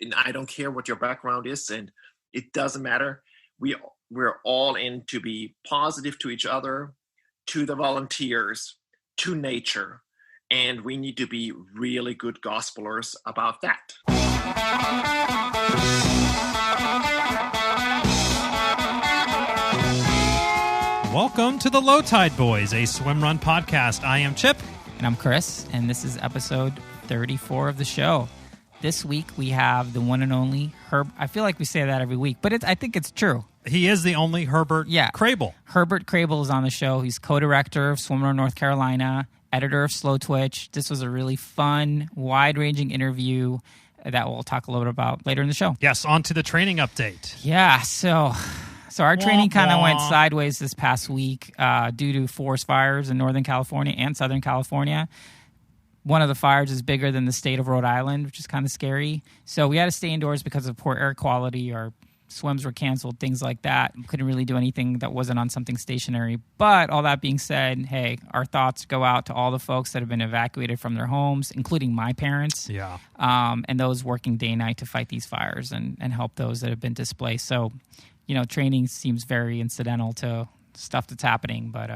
and I don't care what your background is, and it doesn't matter. We're all in to be positive to each other, to the volunteers, to nature, and we need to be really good gospelers about that. Welcome to the Low Tide Boyz, a Swimrun podcast. I am Chip. And I'm Chris, and this is episode 34 of the show. This week we have the one and only Herb. I feel like we say that every week, but I think it's true. He is the only Herbert Krabel. Herbert Krabel is on the show. He's co-director of Swimrun North Carolina, editor of Slowtwitch. This was a really fun, wide-ranging interview that we'll talk a little bit about later in the show. Yes, on to the training update. Yeah, so our training kind of went sideways this past week due to forest fires in Northern California and Southern California. One of the fires is bigger than the state of Rhode Island, which is kind of scary. So we had to stay indoors because of poor air quality. Our swims were canceled, things like that. We couldn't really do anything that wasn't on something stationary. But all that being said, hey, our thoughts go out to all the folks that have been evacuated from their homes, including my parents, and those working day and night to fight these fires and help those that have been displaced. So, training seems very incidental to stuff that's happening. But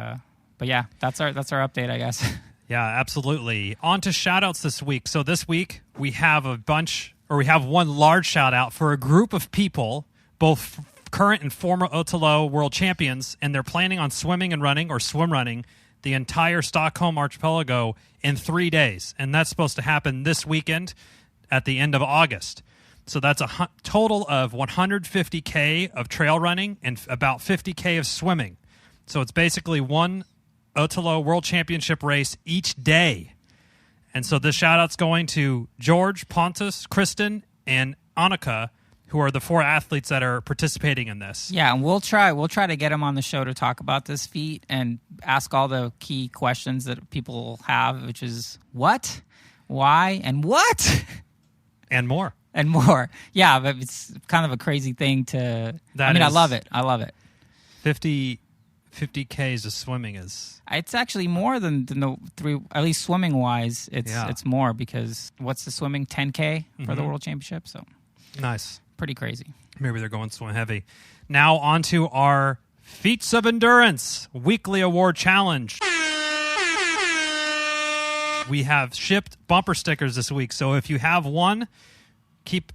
yeah, that's our update, I guess. Yeah, absolutely. On to shout-outs this week. So this week we have one large shout-out for a group of people, both current and former Ötillö World Champions, and they're planning on swimming and running, or swim running, the entire Stockholm Archipelago in 3 days. And that's supposed to happen this weekend at the end of August. So that's a total of 150K of trail running and about 50K of swimming. So it's basically one Ötillö World Championship race each day. And so this shout-out's going to George, Pontus, Kristin, and Annica, who are the 4 athletes that are participating in this. Yeah, and we'll try to get them on the show to talk about this feat and ask all the key questions that people have, which is what, why, and what? And more. And more. Yeah, but it's kind of a crazy thing to... I love it. 50Ks of swimming is... It's actually more than the 3, at least swimming-wise, it's more because what's the swimming? 10K for the World Championship? So nice. Pretty crazy. Maybe they're going swim heavy. Now on to our Feats of Endurance weekly award challenge. We have shipped bumper stickers this week, so if you have one, keep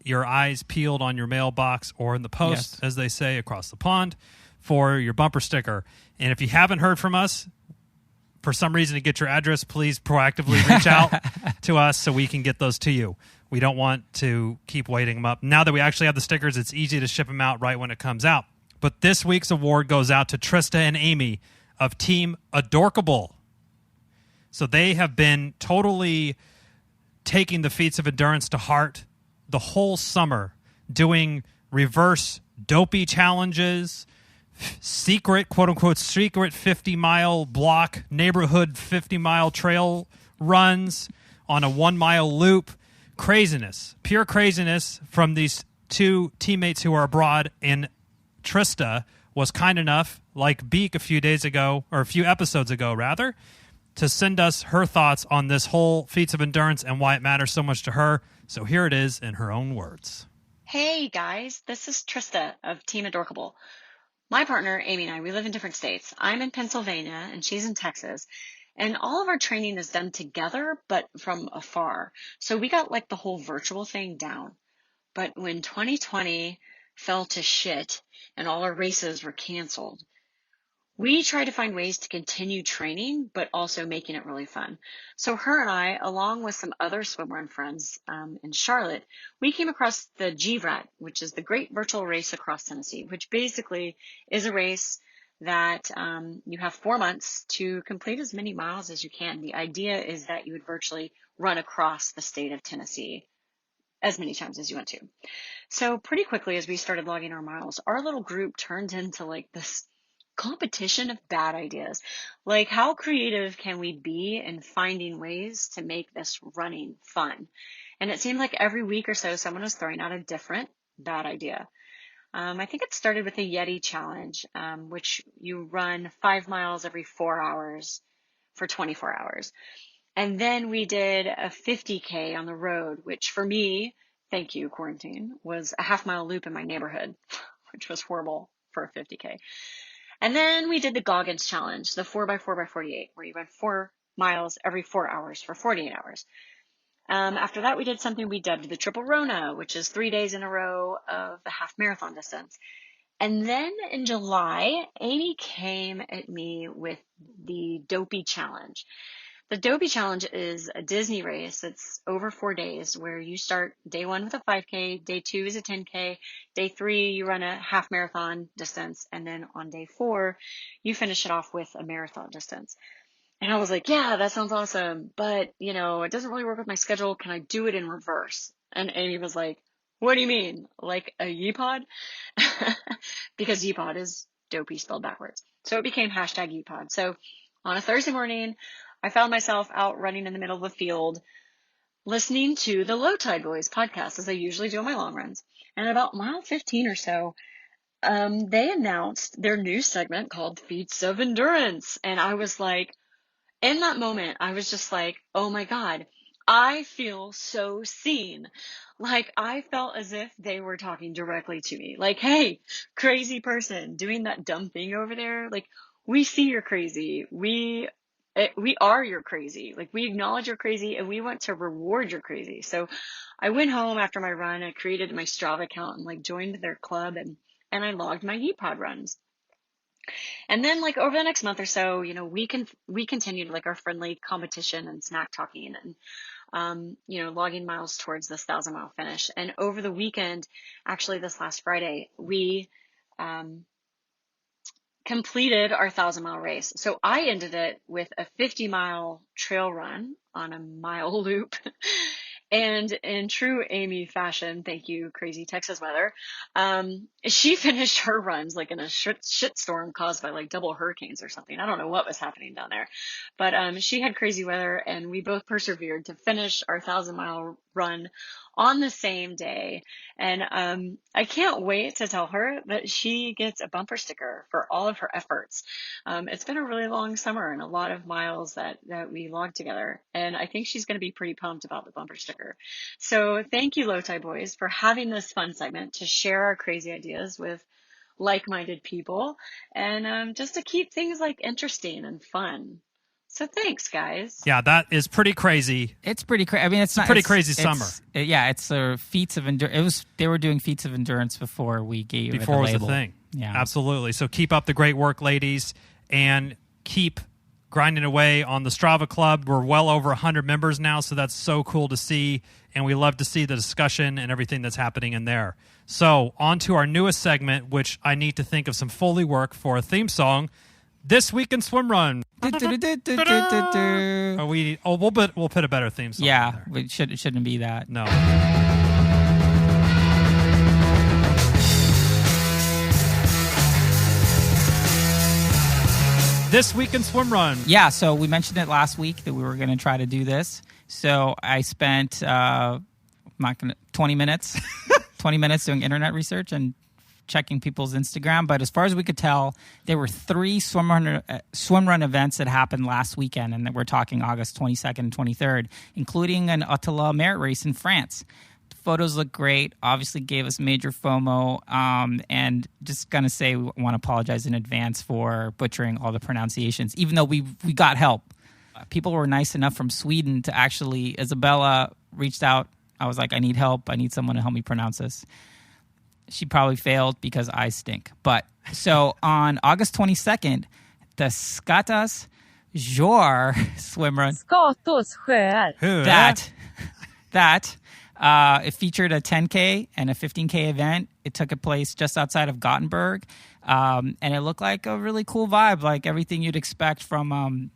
your eyes peeled on your mailbox or in the post, as they say, across the pond, for your bumper sticker. And if you haven't heard from us, for some reason to get your address, please proactively reach out to us so we can get those to you. We don't want to keep waiting them up. Now that we actually have the stickers, it's easy to ship them out right when it comes out. But this week's award goes out to Trista and Amy of Team Adorkable. So they have been totally taking the Feats of Endurance to heart the whole summer, doing reverse dopey challenges, secret, quote-unquote, secret 50-mile block, neighborhood 50-mile trail runs on a 1-mile loop. Craziness, pure craziness from these 2 teammates who are abroad. And Trista was kind enough, like Beak a few episodes ago, to send us her thoughts on this whole Feats of Endurance and why it matters so much to her. So here it is in her own words. Hey guys, this is Trista of Team Adorkable. My partner, Amy, and I, we live in different states. I'm in Pennsylvania and she's in Texas. And all of our training is done together, but from afar. So we got like the whole virtual thing down. But when 2020 fell to shit and all our races were canceled, we tried to find ways to continue training, but also making it really fun. So her and I, along with some other swimrun friends in Charlotte, we came across the GVRAT, which is the Great Virtual Race Across Tennessee, which basically is a race that you have 4 months to complete as many miles as you can. The idea is that you would virtually run across the state of Tennessee as many times as you want to. So pretty quickly, as we started logging our miles, our little group turned into like this competition of bad ideas. Like, how creative can we be in finding ways to make this running fun? And it seemed like every week or so, someone was throwing out a different bad idea. I think it started with a Yeti challenge, which you run 5 miles every 4 hours for 24 hours. And then we did a 50K on the road, which for me, thank you, quarantine, was a half-mile loop in my neighborhood, which was horrible for a 50K. And then we did the Goggins challenge, the 4x4x48, where you run 4 miles every 4 hours for 48 hours. After that, we did something we dubbed the Triple Rona, which is 3 days in a row of the half marathon distance. And then in July, Amy came at me with the Dopey Challenge. The Dopey Challenge is a Disney race that's over 4 days, where you start day 1 with a 5K, day 2 is a 10K, day 3 you run a half marathon distance, and then on day 4 you finish it off with a marathon distance. And I was like, yeah, that sounds awesome, but it doesn't really work with my schedule. Can I do it in reverse? And Amy was like, what do you mean? Like a Yeepod? Because Yeepod is dopey spelled backwards. So it became #Yeepod. So on a Thursday morning, I found myself out running in the middle of the field, listening to the Low Tide Boyz podcast, as I usually do on my long runs. And about mile 15 or so, they announced their new segment called Feats of Endurance. And I was like, in that moment, I was just like, oh my God, I feel so seen. Like, I felt as if they were talking directly to me. Like, hey, crazy person doing that dumb thing over there. Like, we see you're crazy. We are your crazy. Like, we acknowledge you're crazy and we want to reward your crazy. So I went home after my run. I created my Strava account and joined their club and I logged my Yeepod runs. And then over the next month or so, we continued our friendly competition and snack talking and, logging miles towards this 1,000-mile finish. And over the weekend, actually this last Friday, we, completed our 1,000-mile race. So I ended it with a 50-mile trail run on a mile loop. And in true Amy fashion, thank you, crazy Texas weather, she finished her runs in a shit storm caused by double hurricanes or something. I don't know what was happening down there, but she had crazy weather and we both persevered to finish our 1,000-mile run on the same day. And I can't wait to tell her that she gets a bumper sticker for all of her efforts. It's been a really long summer and a lot of miles that we logged together. And I think she's going to be pretty pumped about the bumper sticker. So thank you, Low Tide Boyz, for having this fun segment to share our crazy ideas with like-minded people and just to keep things interesting and fun. So thanks, guys. Yeah, that is pretty crazy. It's pretty crazy. I mean, it's not pretty crazy summer. It's a Feats of Endurance. They were doing Feats of Endurance before we gave it the label. Before it was a thing. Yeah, absolutely. So keep up the great work, ladies, and keep grinding away on the Strava Club. We're well over 100 members now, so that's so cool to see, and we love to see the discussion and everything that's happening in there. So on to our newest segment, which I need to think of some Foley work for a theme song. This Week in Swimrun. We'll put a better theme song. Yeah, it shouldn't be that. No. This Week in Swimrun. Yeah, so we mentioned it last week that we were going to try to do this. So I spent 20 minutes doing internet research and checking people's Instagram, but as far as we could tell, there were 3 swimrun events that happened last weekend, and we're talking August 22nd and 23rd, including an Ötillö merit race in France. The photos look great, obviously gave us major FOMO, and just going to say we want to apologize in advance for butchering all the pronunciations, even though we got help. People were nice enough from Sweden to actually, Isabella reached out. I was like, I need help. I need someone to help me pronounce this. She probably failed because I stink. But so on August 22nd, the Skatas Jor swimrun. Skatos sjöar. That it featured a 10K and a 15K event. It took place just outside of Gothenburg, and it looked like a really cool vibe, like everything you'd expect from a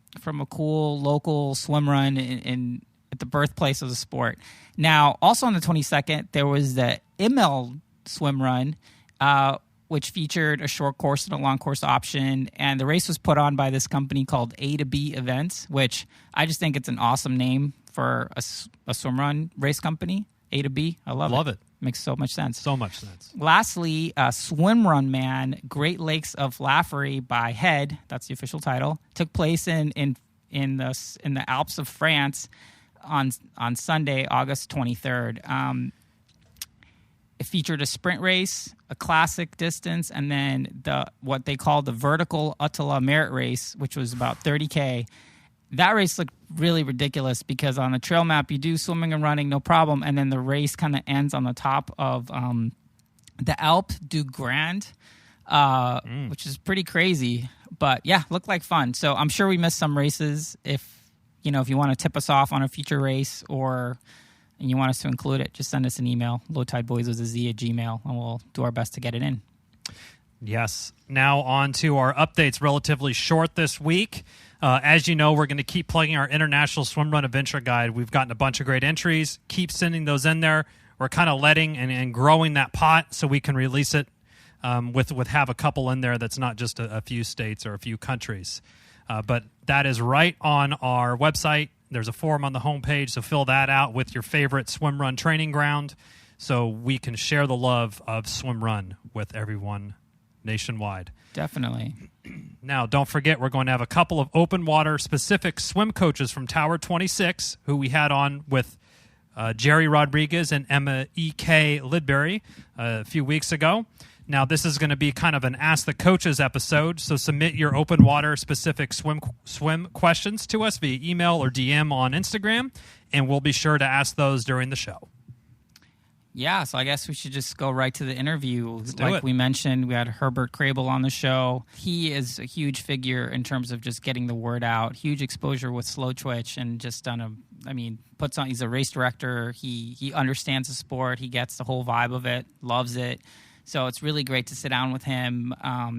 cool local swimrun in at the birthplace of the sport. Now, also on the 22nd, there was the Imel swimrun, which featured a short course and a long course option, and the race was put on by this company called A to B Events, which I just think it's an awesome name for a swimrun race company. A to B, I love it. Makes so much sense. So much sense. Lastly, Swimrun Man, Great Lakes of Laffery by Head, that's the official title, took place in the Alps of France on Sunday, August 23rd. featured a sprint race, a classic distance, and then what they call the vertical Ötillö merit race, which was about 30K. That race looked really ridiculous because on the trail map, you do swimming and running, no problem. And then the race kind of ends on the top of the Alpe du Grand, which is pretty crazy. But yeah, looked like fun. So I'm sure we missed some races. If you want to tip us off on a future race and you want us to include it, just send us an email, lowtideboyz@gmail.com, and we'll do our best to get it in. Yes. Now on to our updates, relatively short this week. As you know, we're going to keep plugging our International Swim Run Adventure Guide. We've gotten a bunch of great entries. Keep sending those in there. We're kind of letting and growing that pot so we can release it with have a couple in there that's not just a few states or a few countries. But that is right on our website. There's a form on the homepage, so fill that out with your favorite swim run training ground so we can share the love of swim run with everyone nationwide. Definitely. Now, don't forget, we're going to have a couple of open water specific swim coaches from Tower 26 who we had on with Jerry Rodriguez and Emma E.K. Lidbury a few weeks ago. Now, this is going to be kind of an Ask the Coaches episode, so submit your open water specific swim questions to us via email or DM on Instagram, and we'll be sure to ask those during the show. Yeah, so I guess we should just go right to the interview. Like we mentioned, we had Herbert Krabel on the show. He is a huge figure in terms of just getting the word out, huge exposure with Slowtwitch, and just he's a race director. He understands the sport. He gets the whole vibe of it, loves it. So it's really great to sit down with him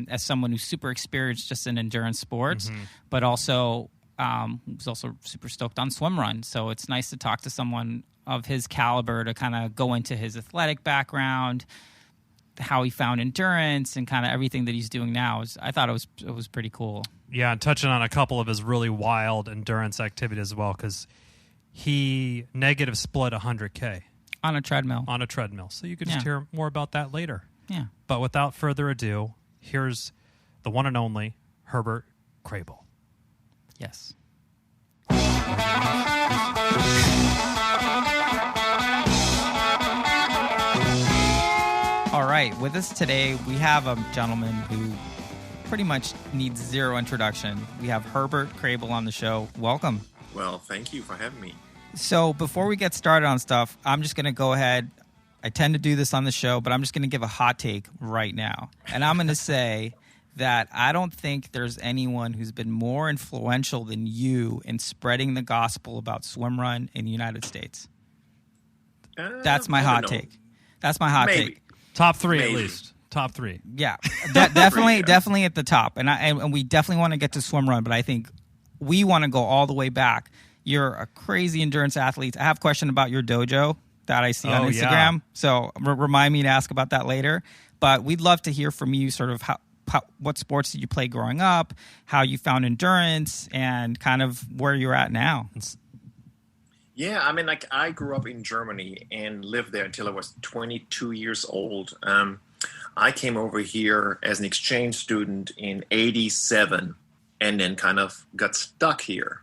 as someone who's super experienced just in endurance sports, but also who's also super stoked on swim run. So it's nice to talk to someone of his caliber to kind of go into his athletic background, how he found endurance, and kind of everything that he's doing now. I thought it was pretty cool. Yeah, and touching on a couple of his really wild endurance activities as well, because he negative split 100K. On a treadmill. So you could just hear more about that later. Yeah. But without further ado, here's the one and only Herbert Krabel. Yes. All right. With us today, we have a gentleman who pretty much needs zero introduction. We have Herbert Krabel on the show. Welcome. Well, thank you for having me. So before we get started on stuff, I'm just going to go ahead. I tend to do this on the show, but I'm just going to give a hot take right now. And I'm going to say that I don't think there's anyone who's been more influential than you in spreading the gospel about swim run in the United States. That's my hot take. That's my hot take. Top three, at least. Top three. Yeah, definitely at the top. And we definitely want to get to swim run, but I think we want to go all the way back. You're a crazy endurance athlete. I have a question about your dojo that I see on Instagram. Yeah. So remind me to ask about that later. But we'd love to hear from you sort of what sports did you play growing up, how you found endurance, and kind of where you're at now. Yeah, I mean, I grew up in Germany and lived there until I was 22 years old. I came over here as an exchange student in 87 and then kind of got stuck here.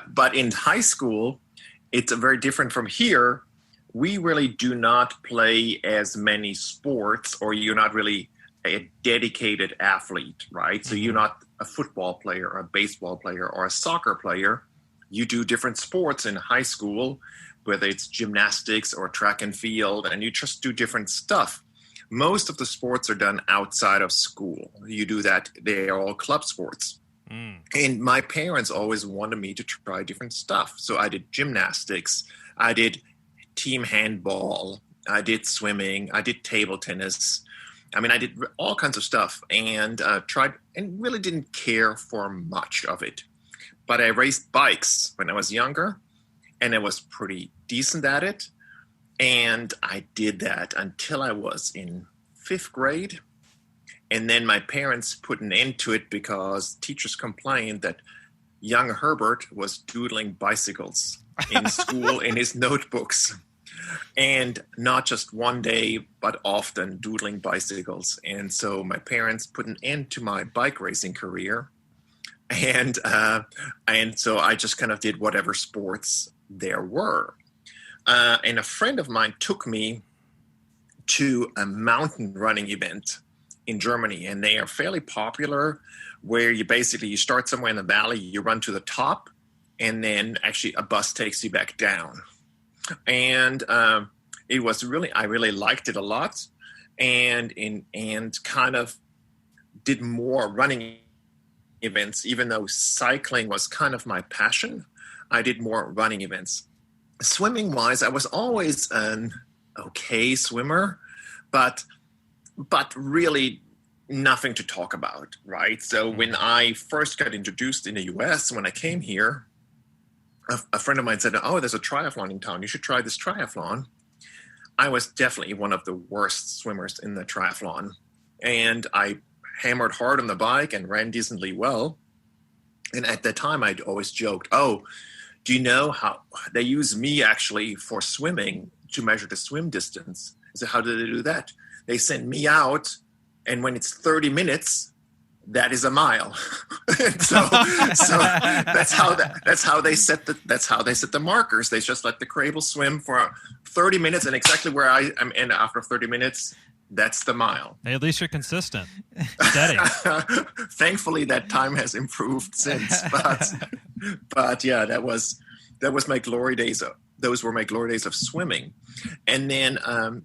But in high school, it's very different from here. We really do not play as many sports, or you're not really a dedicated athlete, right? So you're not a football player or a baseball player or a soccer player. You do different sports in high school, whether it's gymnastics or track and field, and you just do different stuff. Most of the sports are done outside of school. You do that. They are all club sports. And my parents always wanted me to try different stuff. So I did gymnastics. I did team handball. I did swimming. I did table tennis. I mean, I did all kinds of stuff and tried and really didn't care for much of it. But I raced bikes when I was younger, and I was pretty decent at it. And I did that until I was in 5th grade. And then my parents put an end to it because teachers complained that young Herbert was doodling bicycles in school in his notebooks. And not just one day, but often doodling bicycles. And so my parents put an end to my bike racing career. And so I just kind of did whatever sports there were. And a friend of mine took me to a mountain running event in Germany, and they are fairly popular, where you start somewhere in the valley, you run to the top, and then actually a bus takes you back down. And it was I really liked it a lot, and kind of did more running events, even though cycling was kind of my passion. I did more running events. Swimming wise, I was always an okay swimmer, but really nothing to talk about, right? So when I first got introduced in the US, when I came here, a friend of mine said, "Oh, there's a triathlon in town. You should try this triathlon." I was definitely one of the worst swimmers in the triathlon, and I hammered hard on the bike and ran decently well. And at that time, I'd always joked, "Oh, do you know how they use me actually for swimming to measure the swim distance?" I said, "How do they do that?" They send me out, and when it's 30 minutes, that is a mile. so that's how they set the markers. They just let the Krabel swim for 30 minutes, and exactly where I am. And after 30 minutes, that's the mile. Hey, at least you're consistent, steady. Thankfully, that time has improved since. But yeah, that was my glory days. Those were my glory days of swimming. And then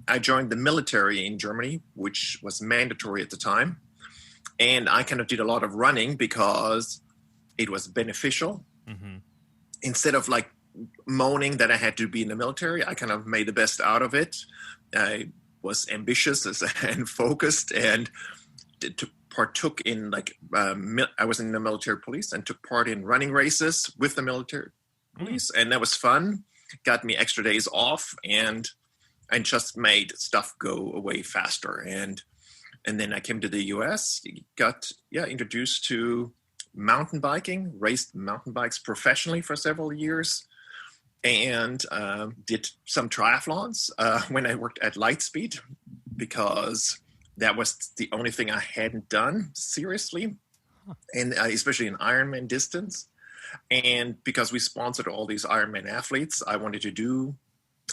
I joined the military in Germany, which was mandatory at the time. And I kind of did a lot of running because it was beneficial. Mm-hmm. Instead of like moaning that I had to be in the military, I kind of made the best out of it. I was ambitious and focused, and partook in I was in the military police and took part in running races with the military police. And that was fun. Got me extra days off, and just made stuff go away faster. And then I came to the US, got introduced to mountain biking, raced mountain bikes professionally for several years, and did some triathlons when I worked at Lightspeed, because that was the only thing I hadn't done seriously, and especially in Ironman distance. And because we sponsored all these Ironman athletes, I wanted to do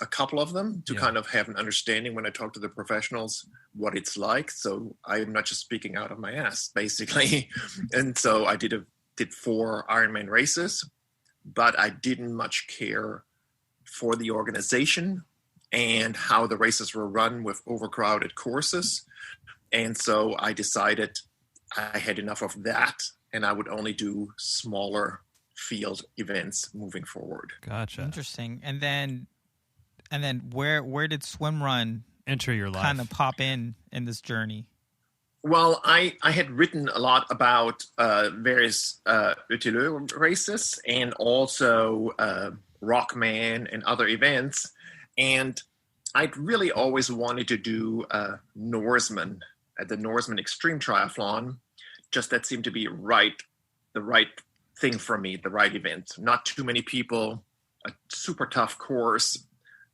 a couple of them to kind of have an understanding when I talk to the professionals what it's like. So I'm not just speaking out of my ass, basically. And so I did 4 Ironman races, but I didn't much care for the organization and how the races were run with overcrowded courses. And so I decided I had enough of that, and I would only do smaller field events moving forward. Gotcha. Interesting. And then where did Swimrun enter your life? Kind of pop in this journey? Well, I had written a lot about various Ötillö races, and also Rockman and other events. And I'd really always wanted to do Norseman at the Norseman Extreme Triathlon. Just that seemed to be the right thing for me, the right event. Not too many people, a super tough course.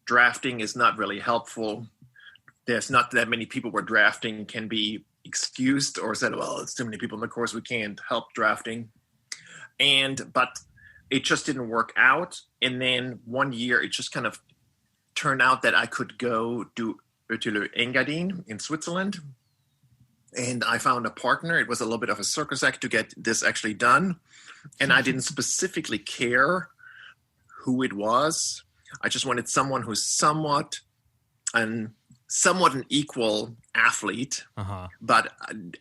Drafting is not really helpful. There's not that many people where drafting can be excused or said, well, it's too many people in the course, we can't help drafting. But it just didn't work out. And then one year, it just kind of turned out that I could go do Ötillö Engadin in Switzerland. And I found a partner. It was a little bit of a circus act to get this actually done. And I didn't specifically care who it was. I just wanted someone who's somewhat an equal athlete, but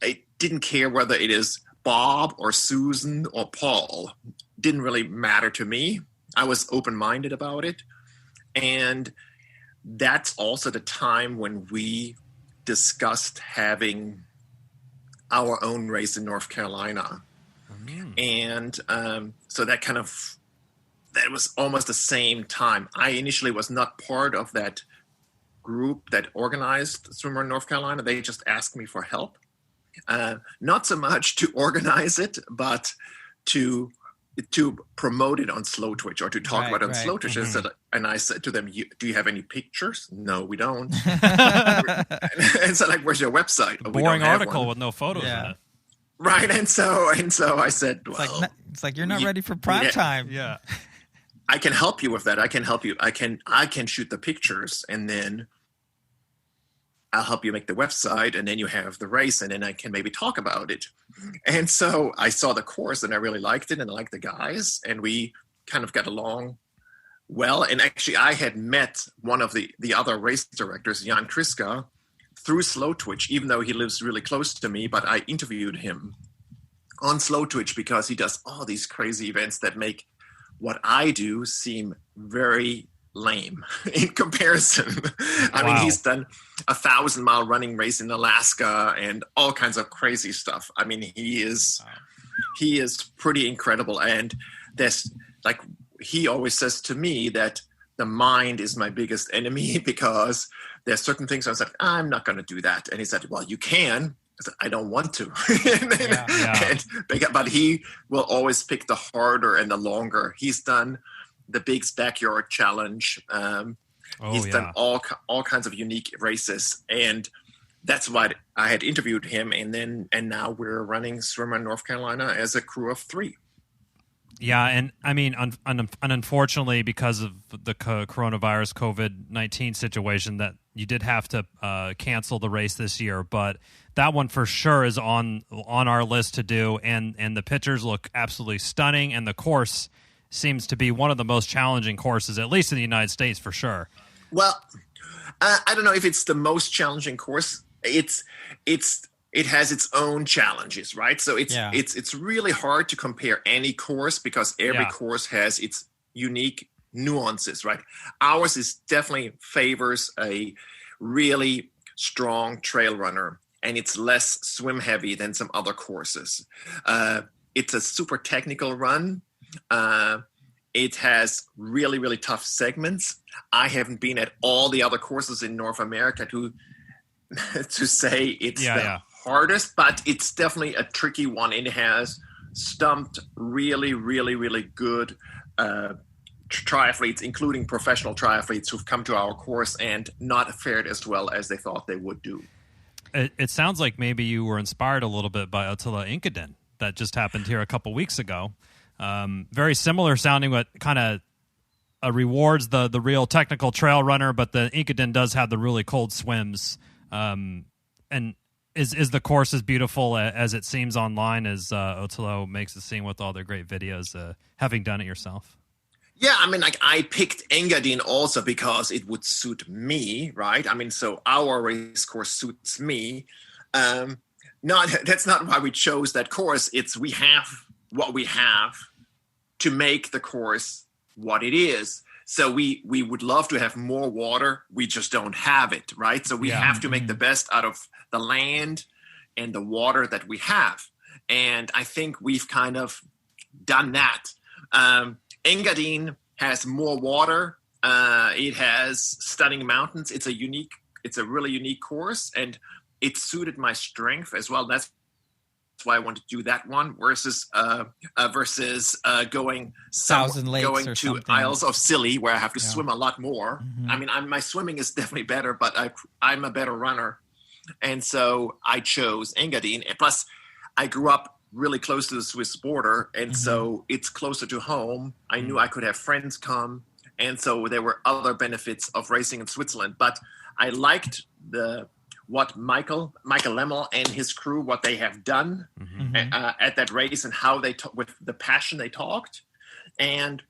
I didn't care whether it is Bob or Susan or Paul. Didn't really matter to me. I was open-minded about it. And that's also the time when we discussed having our own race in North Carolina. And so that was almost the same time. I initially was not part of that group that organized Swimrun North Carolina. They just asked me for help. Not so much to organize it, but to promote it on Slowtwitch, or to talk about it on Slowtwitch. Mm-hmm. And I said to them, do you have any pictures? No, we don't. And so where's your website? A boring article with no photos in it. Right. And so I said, it's like you're not ready for prime time. Yeah. I can help you with that. I can help you. I can shoot the pictures, and then I'll help you make the website, and then you have the race, and then I can maybe talk about it. And so I saw the course, and I really liked it, and I liked the guys, and we kind of got along well. And actually, I had met one of the other race directors, Jan Kriska, through Slowtwitch, even though he lives really close to me, but I interviewed him on Slowtwitch because he does all these crazy events that make what I do seem very lame in comparison. I mean, he's done 1,000-mile running race in Alaska and all kinds of crazy stuff. I mean, he is pretty incredible. And there's like, he always says to me that the mind is my biggest enemy because there's certain things I was like, I'm not going to do that. And he said, well, you can. I said, I don't want to. But he will always pick the harder and the longer. He's done the Big's Backyard Challenge. He's done all kinds of unique races. And that's why I had interviewed him. And now we're running Swimrun North Carolina as a crew of 3. Yeah, and I mean, unfortunately, because of the coronavirus COVID-19 situation, that you did have to cancel the race this year. But that one for sure is on our list to do. And the pictures look absolutely stunning, and the course seems to be one of the most challenging courses, at least in the United States, for sure. Well, I don't know if it's the most challenging course. It has its own challenges, right? So it's really hard to compare any course because every course has its unique nuances, right? Ours is definitely favors a really strong trail runner, and it's less swim heavy than some other courses. It's a super technical run. It has really, really tough segments. I haven't been at all the other courses in North America to say it's the hardest, but it's definitely a tricky one. It has stumped really, really, really good triathletes, including professional triathletes who've come to our course and not fared as well as they thought they would do. It sounds like maybe you were inspired a little bit by Ötillö Engadin that just happened here a couple weeks ago. Very similar sounding, but kind of rewards the real technical trail runner, but the Engadin does have the really cold swims. And is the course as beautiful as it seems online as Ötillö makes it seem with all their great videos, having done it yourself? Yeah, I mean, like I picked Engadin also because it would suit me, right? I mean, so our race course suits me. That's not why we chose that course. It's we have what we have to make the course what it is. So we would love to have more water. We just don't have it, right? So we have to make the best out of the land and the water that we have. And I think we've kind of done that. Engadin has more water. It has stunning mountains. It's a really unique course, and it suited my strength as well. That's why I wanted to do that one versus going to Isles of Scilly where I have to swim a lot more. I mean, my swimming is definitely better, but I'm a better runner. And so I chose Engadin. And plus, I grew up really close to the Swiss border, and so it's closer to home. I knew I could have friends come, and so there were other benefits of racing in Switzerland. But I liked what Michael Lemmel and his crew, what they have done at that race, and how they with the passion they talked. And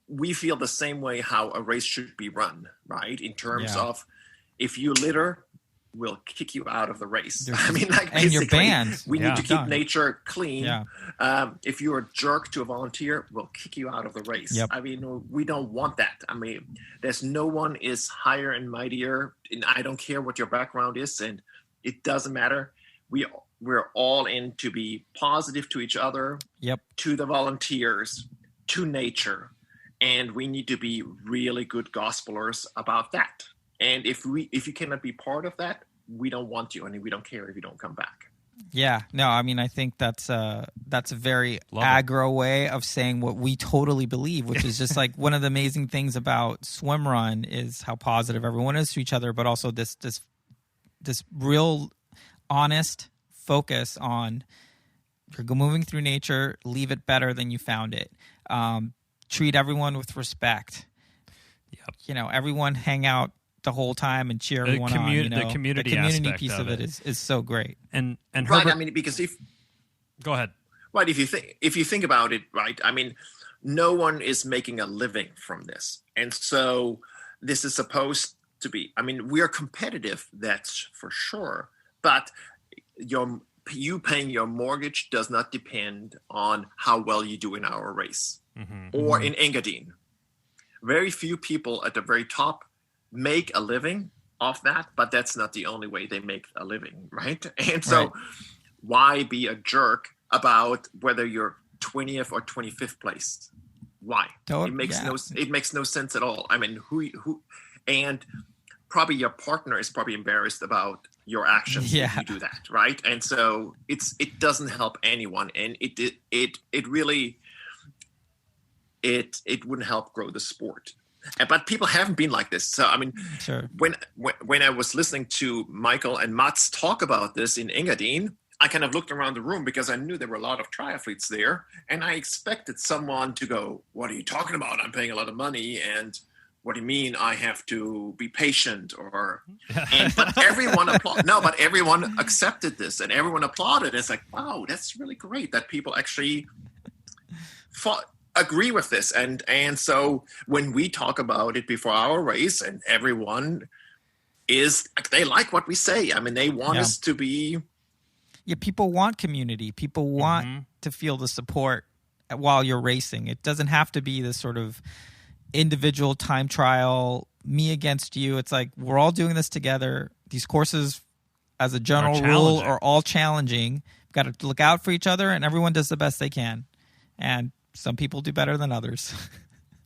we feel the same way how a race should be run, right? In terms of if you litter, we'll kick you out of the race. I mean, like, and you're banned. We need to keep nature clean. If you're a jerk to a volunteer, we'll kick you out of the race. I mean, we don't want that. I mean, there's no one is higher and mightier, and I don't care what your background is, and it doesn't matter. We're all in to be positive to each other, to the volunteers, to nature, and we need to be really good gospelers about that. And if you cannot be part of that, we don't want you, and we don't care if you don't come back. Yeah, no, I mean, I think that's a very aggro way of saying what we totally believe, which is just like one of the amazing things about Swimrun is how positive everyone is to each other, but also this real honest focus on you're moving through nature, leave it better than you found it. Treat everyone with respect. You know, everyone hang out the whole time and cheer everyone on. You know? The community piece of it is so great. And right, Herbert, I mean, because go ahead. Right, if you think about it, right, I mean, no one is making a living from this, and so this is supposed to be. I mean, we are competitive, that's for sure, but you paying your mortgage does not depend on how well you do in our race or in Engadine. Very few people at the very top make a living off that, but that's not the only way they make a living, right? And so why be a jerk about whether you're 20th or 25th place? Why? It makes no sense at all. I mean, who and probably your partner is probably embarrassed about your actions if you do that, right? And so it doesn't help anyone, and it really wouldn't help grow the sport. But people haven't been like this. So I mean, when I was listening to Michael and Mats talk about this in Engadine, I kind of looked around the room because I knew there were a lot of triathletes there, and I expected someone to go, "What are you talking about? I'm paying a lot of money, and what do you mean I have to be patient?" But everyone applauded. No, but everyone accepted this, and everyone applauded. It's like, wow, that's really great that people actually agree with this. And so when we talk about it before our race, and everyone they like what we say. I mean, they want us to be. Yeah, people want community. People want to feel the support while you're racing. It doesn't have to be this sort of individual time trial, me against you. It's like we're all doing this together. These courses, as a general rule, are all challenging. We've got to look out for each other, and everyone does the best they can. And some people do better than others.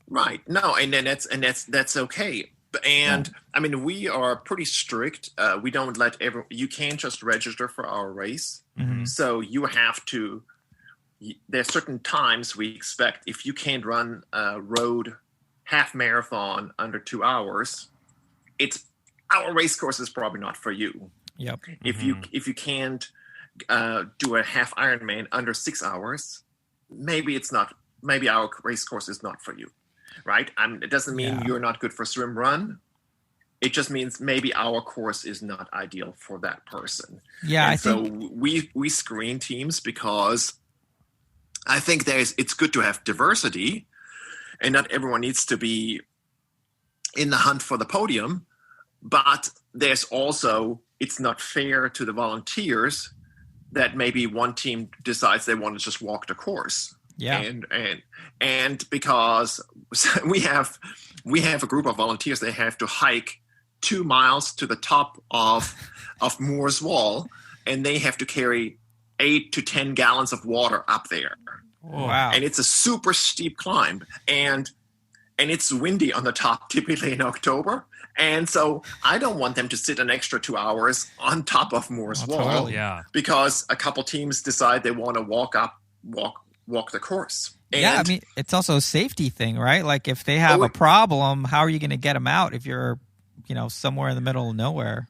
Right. No, and then that's okay. And I mean, we are pretty strict. We don't let you can't just register for our race. So you have to. There's certain times we expect if you can't run a road half marathon under 2 hours, our race course is probably not for you. Yep. If you can't do a half Ironman under 6 hours, maybe our race course is not for you. Right? It doesn't mean you're not good for swim run. It just means maybe our course is not ideal for that person. Yeah, and so we screen teams because I think it's good to have diversity, and not everyone needs to be in the hunt for the podium. But there's also, it's not fair to the volunteers that maybe one team decides they want to just walk the course. Yeah, and because we have a group of volunteers, they have to hike 2 miles to the top of Moore's Wall, and they have to carry 8 to 10 gallons of water up there. Wow! And it's a super steep climb, and it's windy on the top, typically in October. And so I don't want them to sit an extra 2 hours on top of Moore's Wall, totally, because a couple teams decide they want to walk the course. And I mean, it's also a safety thing, right? Like if they have a problem, how are you going to get them out if you're, somewhere in the middle of nowhere?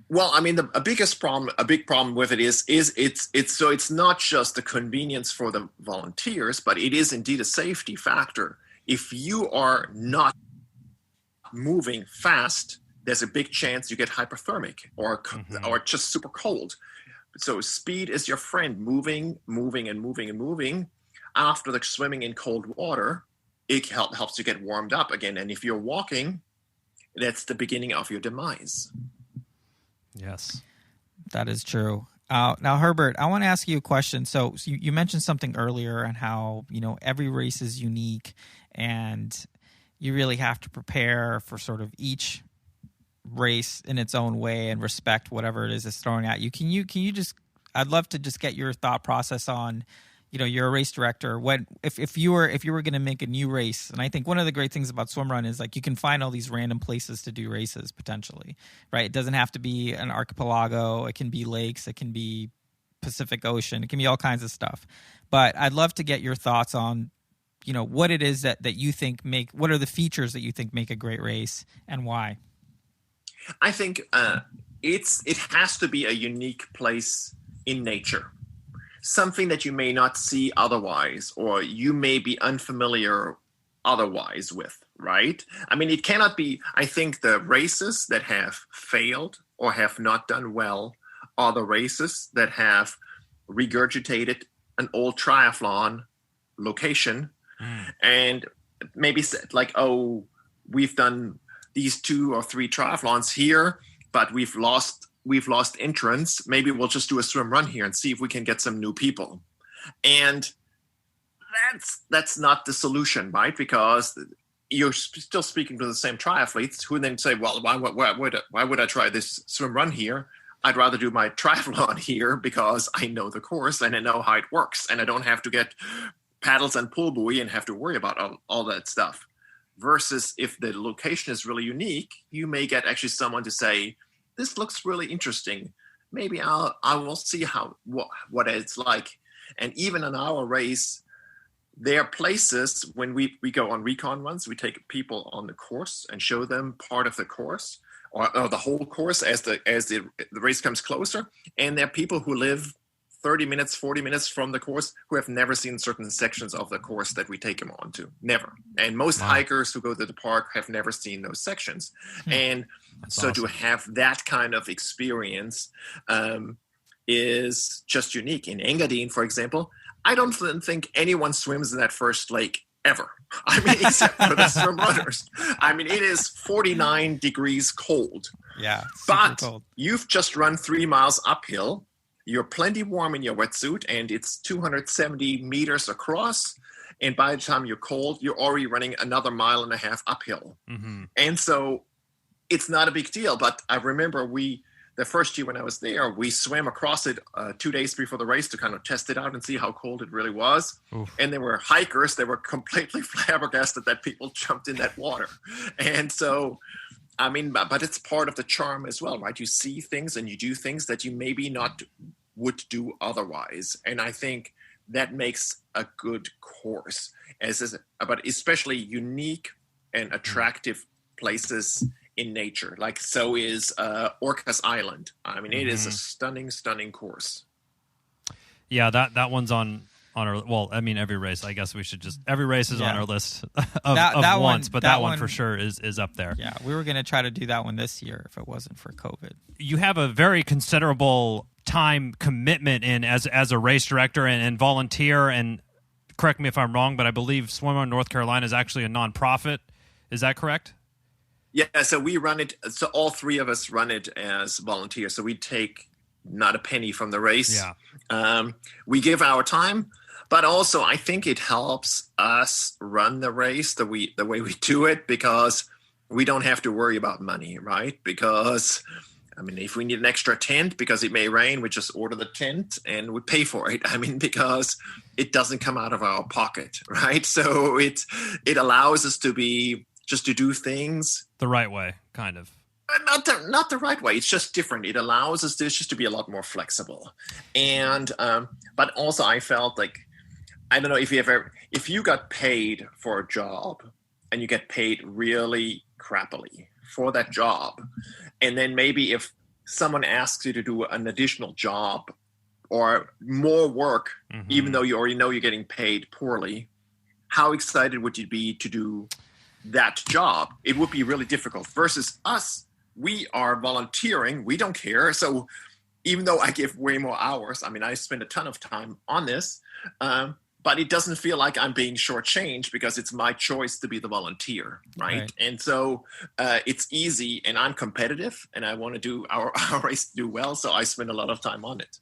Well, I mean, a big problem with it is it's not just the convenience for the volunteers, but it is indeed a safety factor. If you are not moving fast, there's a big chance you get hypothermic or just super cold. So speed is your friend. Moving. After the swimming in cold water, it helps you get warmed up again. And if you're walking, that's the beginning of your demise. Yes, that is true. Now, Herbert, I want to ask you a question. So you mentioned something earlier on how, every race is unique and you really have to prepare for sort of each race in its own way and respect whatever it is that's throwing at you. Can you just, I'd love to just get your thought process on, you're a race director. If you were going to make a new race, and I think one of the great things about Swimrun is like you can find all these random places to do races potentially, right? It doesn't have to be an archipelago. It can be lakes. It can be Pacific Ocean. It can be all kinds of stuff. But I'd love to get your thoughts on, what it is that you think what are the features that you think make a great race and why? I think it has to be a unique place in nature. Something that you may not see otherwise, or you may be unfamiliar otherwise with, right? I mean, it cannot be. I think the races that have failed or have not done well are the races that have regurgitated an old triathlon location and maybe said like, oh, we've done these 2 or 3 triathlons here, but we've lost entrance. Maybe we'll just do a swim run here and see if we can get some new people. And that's not the solution, right? Because you're still speaking to the same triathletes who then say, well, why would I try this swim run here? I'd rather do my triathlon here because I know the course and I know how it works, and I don't have to get paddles and pull buoy and have to worry about all that stuff. Versus if the location is really unique, you may get actually someone to say, this looks really interesting. Maybe I will see what it's like. And even in our race, there are places when we go on recon runs, we take people on the course and show them part of the course or the whole course as the race comes closer. And there are people who live 30 minutes, 40 minutes from the course who have never seen certain sections of the course that we take them on to. Never. And most hikers who go to the park have never seen those sections. And that's so awesome. To have that kind of experience is just unique. In Engadine, for example, I don't think anyone swims in that first lake ever. I mean, except for the swim runners. I mean, it is 49 degrees cold. Yeah. But cold. You've just run 3 miles uphill. You're plenty warm in your wetsuit, and it's 270 meters across. And by the time you're cold, you're already running another 1.5 miles uphill. Mm-hmm. And so it's not a big deal. But I remember the first year when I was there, we swam across it 2 days before the race to kind of test it out and see how cold it really was. Oof. And there were hikers that were completely flabbergasted that people jumped in that water. And so, I mean, but it's part of the charm as well, right? You see things and you do things that you maybe not would do otherwise. And I think that makes a good course, but especially unique and attractive places in nature. Like so is Orcas Island. I mean, it is a stunning, stunning course. Yeah, that one's on our, well, I mean, every race, I guess we should just, every race is on our list of once, but that one for sure is up there. Yeah, we were going to try to do that one this year if it wasn't for COVID. You have a very considerable time commitment in as a race director and volunteer, and correct me if I'm wrong, but I believe Swimrun North Carolina is actually a nonprofit. Is that correct? Yeah, so we run it, so all 3 of us run it as volunteers, so we take not a penny from the race. Yeah. We give our time, but also I think it helps us run the race the way we do it, because we don't have to worry about money, right? Because, I mean, if we need an extra tent because it may rain, we just order the tent and we pay for it. I mean, because it doesn't come out of our pocket, right? So it allows us to do things the right way, kind of. Not the right way. It's just different. It allows us just to be a lot more flexible. And but also I felt like, I don't know if you got paid for a job and you get paid really crappily for that job, and then maybe if someone asks you to do an additional job or more work, even though you already know you're getting paid poorly, how excited would you be to do that job? It would be really difficult. Versus us, we are volunteering. We don't care. So even though I give way more hours, I mean, I spend a ton of time on this, but it doesn't feel like I'm being shortchanged because it's my choice to be the volunteer, right? And so it's easy, and I'm competitive, and I want to do our race to do well, so I spend a lot of time on it.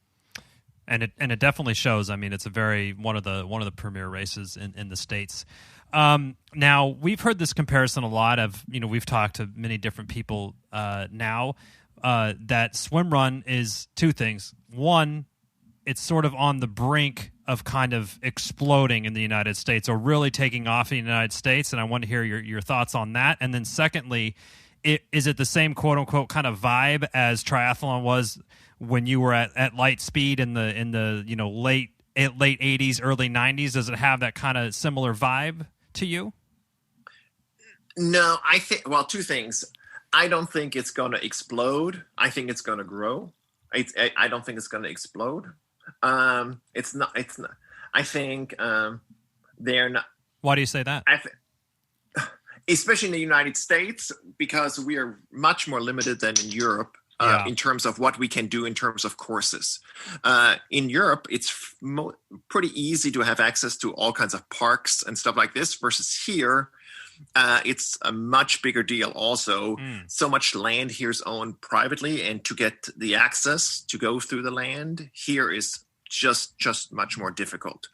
And it definitely shows. I mean, it's one of the premier races in the States. Now we've heard this comparison a lot of, we've talked to many different people now that swimrun is 2 things. One, it's sort of on the brink of kind of exploding in the United States, or really taking off in the United States. And I want to hear your thoughts on that. And then secondly, is it the same quote unquote kind of vibe as triathlon was when you were at light speed in the late 80s, early 90s? Does it have that kind of similar vibe to you? No, I think, 2 things. I don't think it's going to explode. I think it's going to grow. I don't think it's going to explode. It's not. I think they're not. Why do you say that? especially in the United States, because we are much more limited than in Europe in terms of what we can do in terms of courses. In Europe, it's pretty easy to have access to all kinds of parks and stuff like this, versus here, it's a much bigger deal also. So much land here is owned privately, and to get the access to go through the land here is just much more difficult.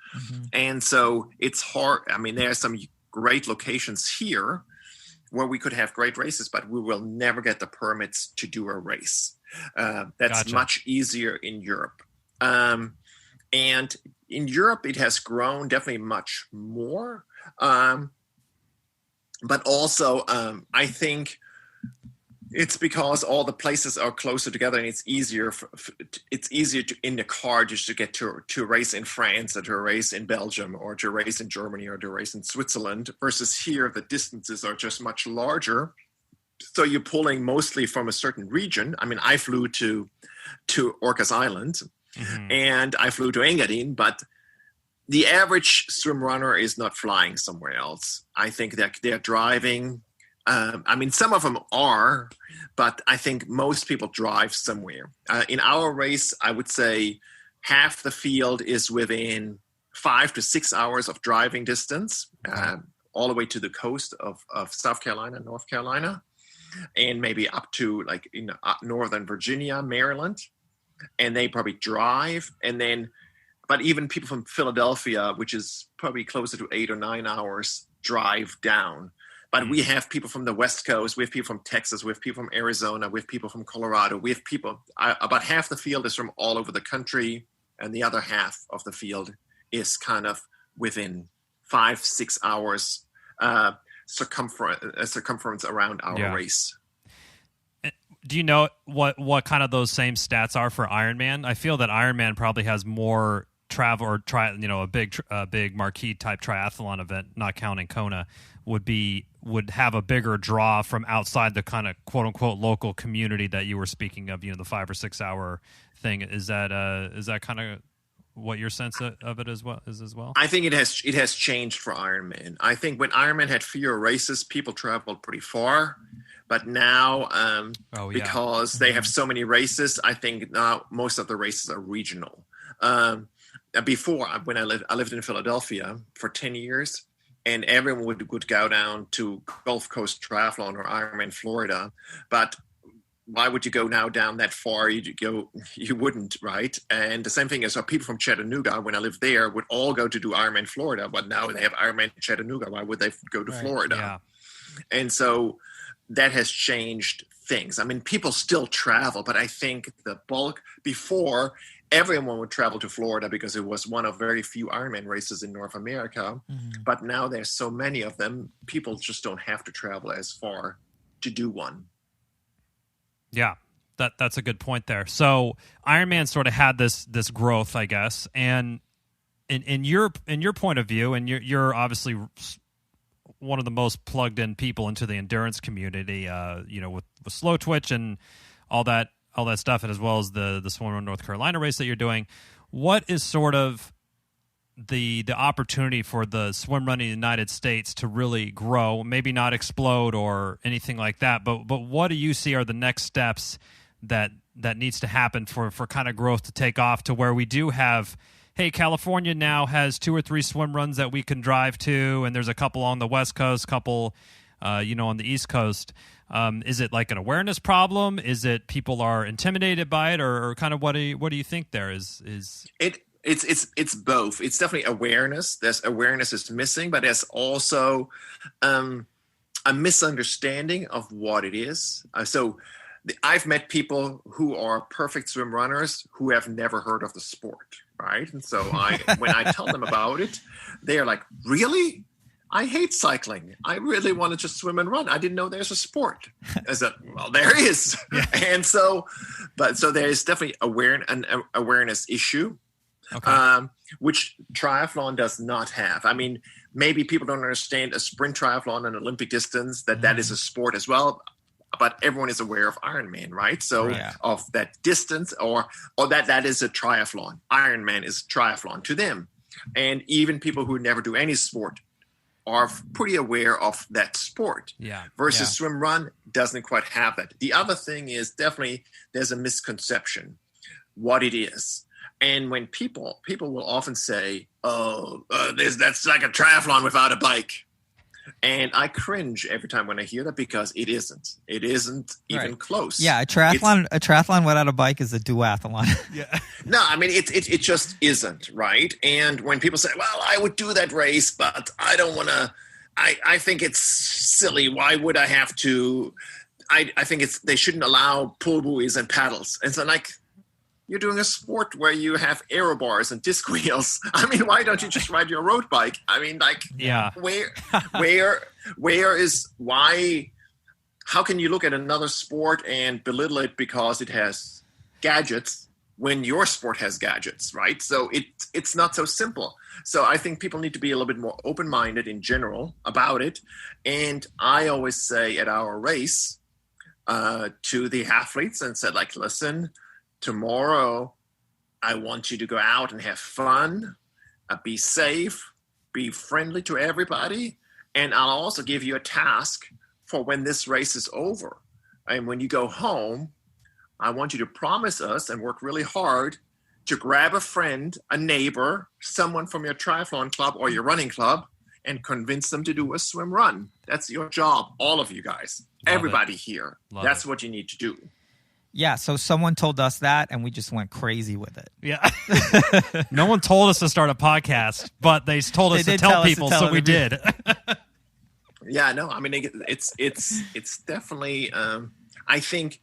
And so it's hard. I mean, there are some great locations here where we could have great races, but we will never get the permits to do a race. That's much easier in Europe. And in Europe, it has grown definitely much more. But also, I think it's because all the places are closer together, and it's easier. It's easier in the car just to get to a race in France, or to a race in Belgium, or to a race in Germany, or to a race in Switzerland. Versus here, the distances are just much larger. So you're pulling mostly from a certain region. I mean, I flew to Orcas Island, and I flew to Engadin, but the average swim runner is not flying somewhere else. I think that they're driving. I mean, some of them are, but I think most people drive somewhere. In our race, I would say half the field is within 5 to 6 hours of driving distance, all the way to the coast of South Carolina, North Carolina, and maybe up to like in Northern Virginia, Maryland. And they probably drive. And then, but even people from Philadelphia, which is probably closer to 8 or 9 hours, drive down. But we have people from the West Coast, we have people from Texas, we have people from Arizona, we have people from Colorado, we have people, about half the field is from all over the country, and the other half of the field is kind of within 5-6 hours circumference around our race. Do you know what kind of those same stats are for Ironman? I feel that Ironman probably has more travel or a big marquee type triathlon event, not counting Kona, would have a bigger draw from outside the kind of quote unquote local community that you were speaking of, the 5 or 6 hour thing. Is that kind of what your sense of it is as well? I think it has changed for Ironman. I think when Ironman had fewer races, people traveled pretty far, but now because they have so many races, I think now most of the races are regional. Before, when I lived in Philadelphia for 10 years, and everyone would go down to Gulf Coast Triathlon or Ironman Florida. But why would you go now down that far? You wouldn't, right? And the same thing is, people from Chattanooga, when I lived there, would all go to do Ironman Florida, but now they have Ironman Chattanooga. Why would they go to Florida? Yeah. And so that has changed things. I mean, people still travel, but I think the bulk before, everyone would travel to Florida because it was one of very few Ironman races in North America. But now there's so many of them, people just don't have to travel as far to do one. Yeah, that's a good point there. So Ironman sort of had this growth, I guess, and in your point of view, and you're obviously one of the most plugged in people into the endurance community, with Slowtwitch and all that stuff, and as well as the Swimrun North Carolina race that you're doing. What is sort of the opportunity for the swim run in the United States to really grow, maybe not explode or anything like that, but what do you see are the next steps that needs to happen for kind of growth to take off to where we do have, hey, California now has 2 or 3 swim runs that we can drive to, and there's a couple on the West Coast, couple on the East Coast. Is it like an awareness problem? Is it people are intimidated by it, or kind of what do you think there is? It's both. It's definitely awareness. Awareness is missing, but there's also a misunderstanding of what it is. So I've met people who are perfect swim runners who have never heard of the sport, right? And so when I tell them about it, they're like, really? I hate cycling. I really want to just swim and run. I didn't know there's a sport. I said, well, there is. Yeah. And so there's definitely an awareness issue, which triathlon does not have. I mean, maybe people don't understand a sprint triathlon and Olympic distance, that is a sport as well, but everyone is aware of Ironman, right? So of that distance or that is a triathlon. Ironman is triathlon to them. And even people who never do any sport are pretty aware of that sport. Yeah. Versus swim run doesn't quite have that. The other thing is definitely there's a misconception what it is. And when people will often say, that's like a triathlon without a bike. And I cringe every time when I hear that because it isn't. It isn't even close. Yeah, a triathlon without a bike is a duathlon. Yeah. No, I mean, it just isn't, right? And when people say, well, I would do that race, but I don't want to, I think it's silly. Why would I have to? I think they shouldn't allow pull buoys and paddles. And so like, you're doing a sport where you have aero bars and disc wheels. I mean, why don't you just ride your road bike? I mean, like, how can you look at another sport and belittle it because it has gadgets when your sport has gadgets, right? So it's not so simple. So I think people need to be a little bit more open-minded in general about it. And I always say at our race to the athletes and said, like, listen, tomorrow, I want you to go out and have fun, be safe, be friendly to everybody, and I'll also give you a task for when this race is over. And when you go home, I want you to promise us and work really hard to grab a friend, a neighbor, someone from your triathlon club or your running club, and convince them to do a swim run. That's your job, all of you guys, everybody here. That's what you need to do. Yeah, so someone told us that, and we just went crazy with it. Yeah. No one told us to start a podcast, but they told us to tell people, so we did. Yeah, no, I mean, it's definitely, I think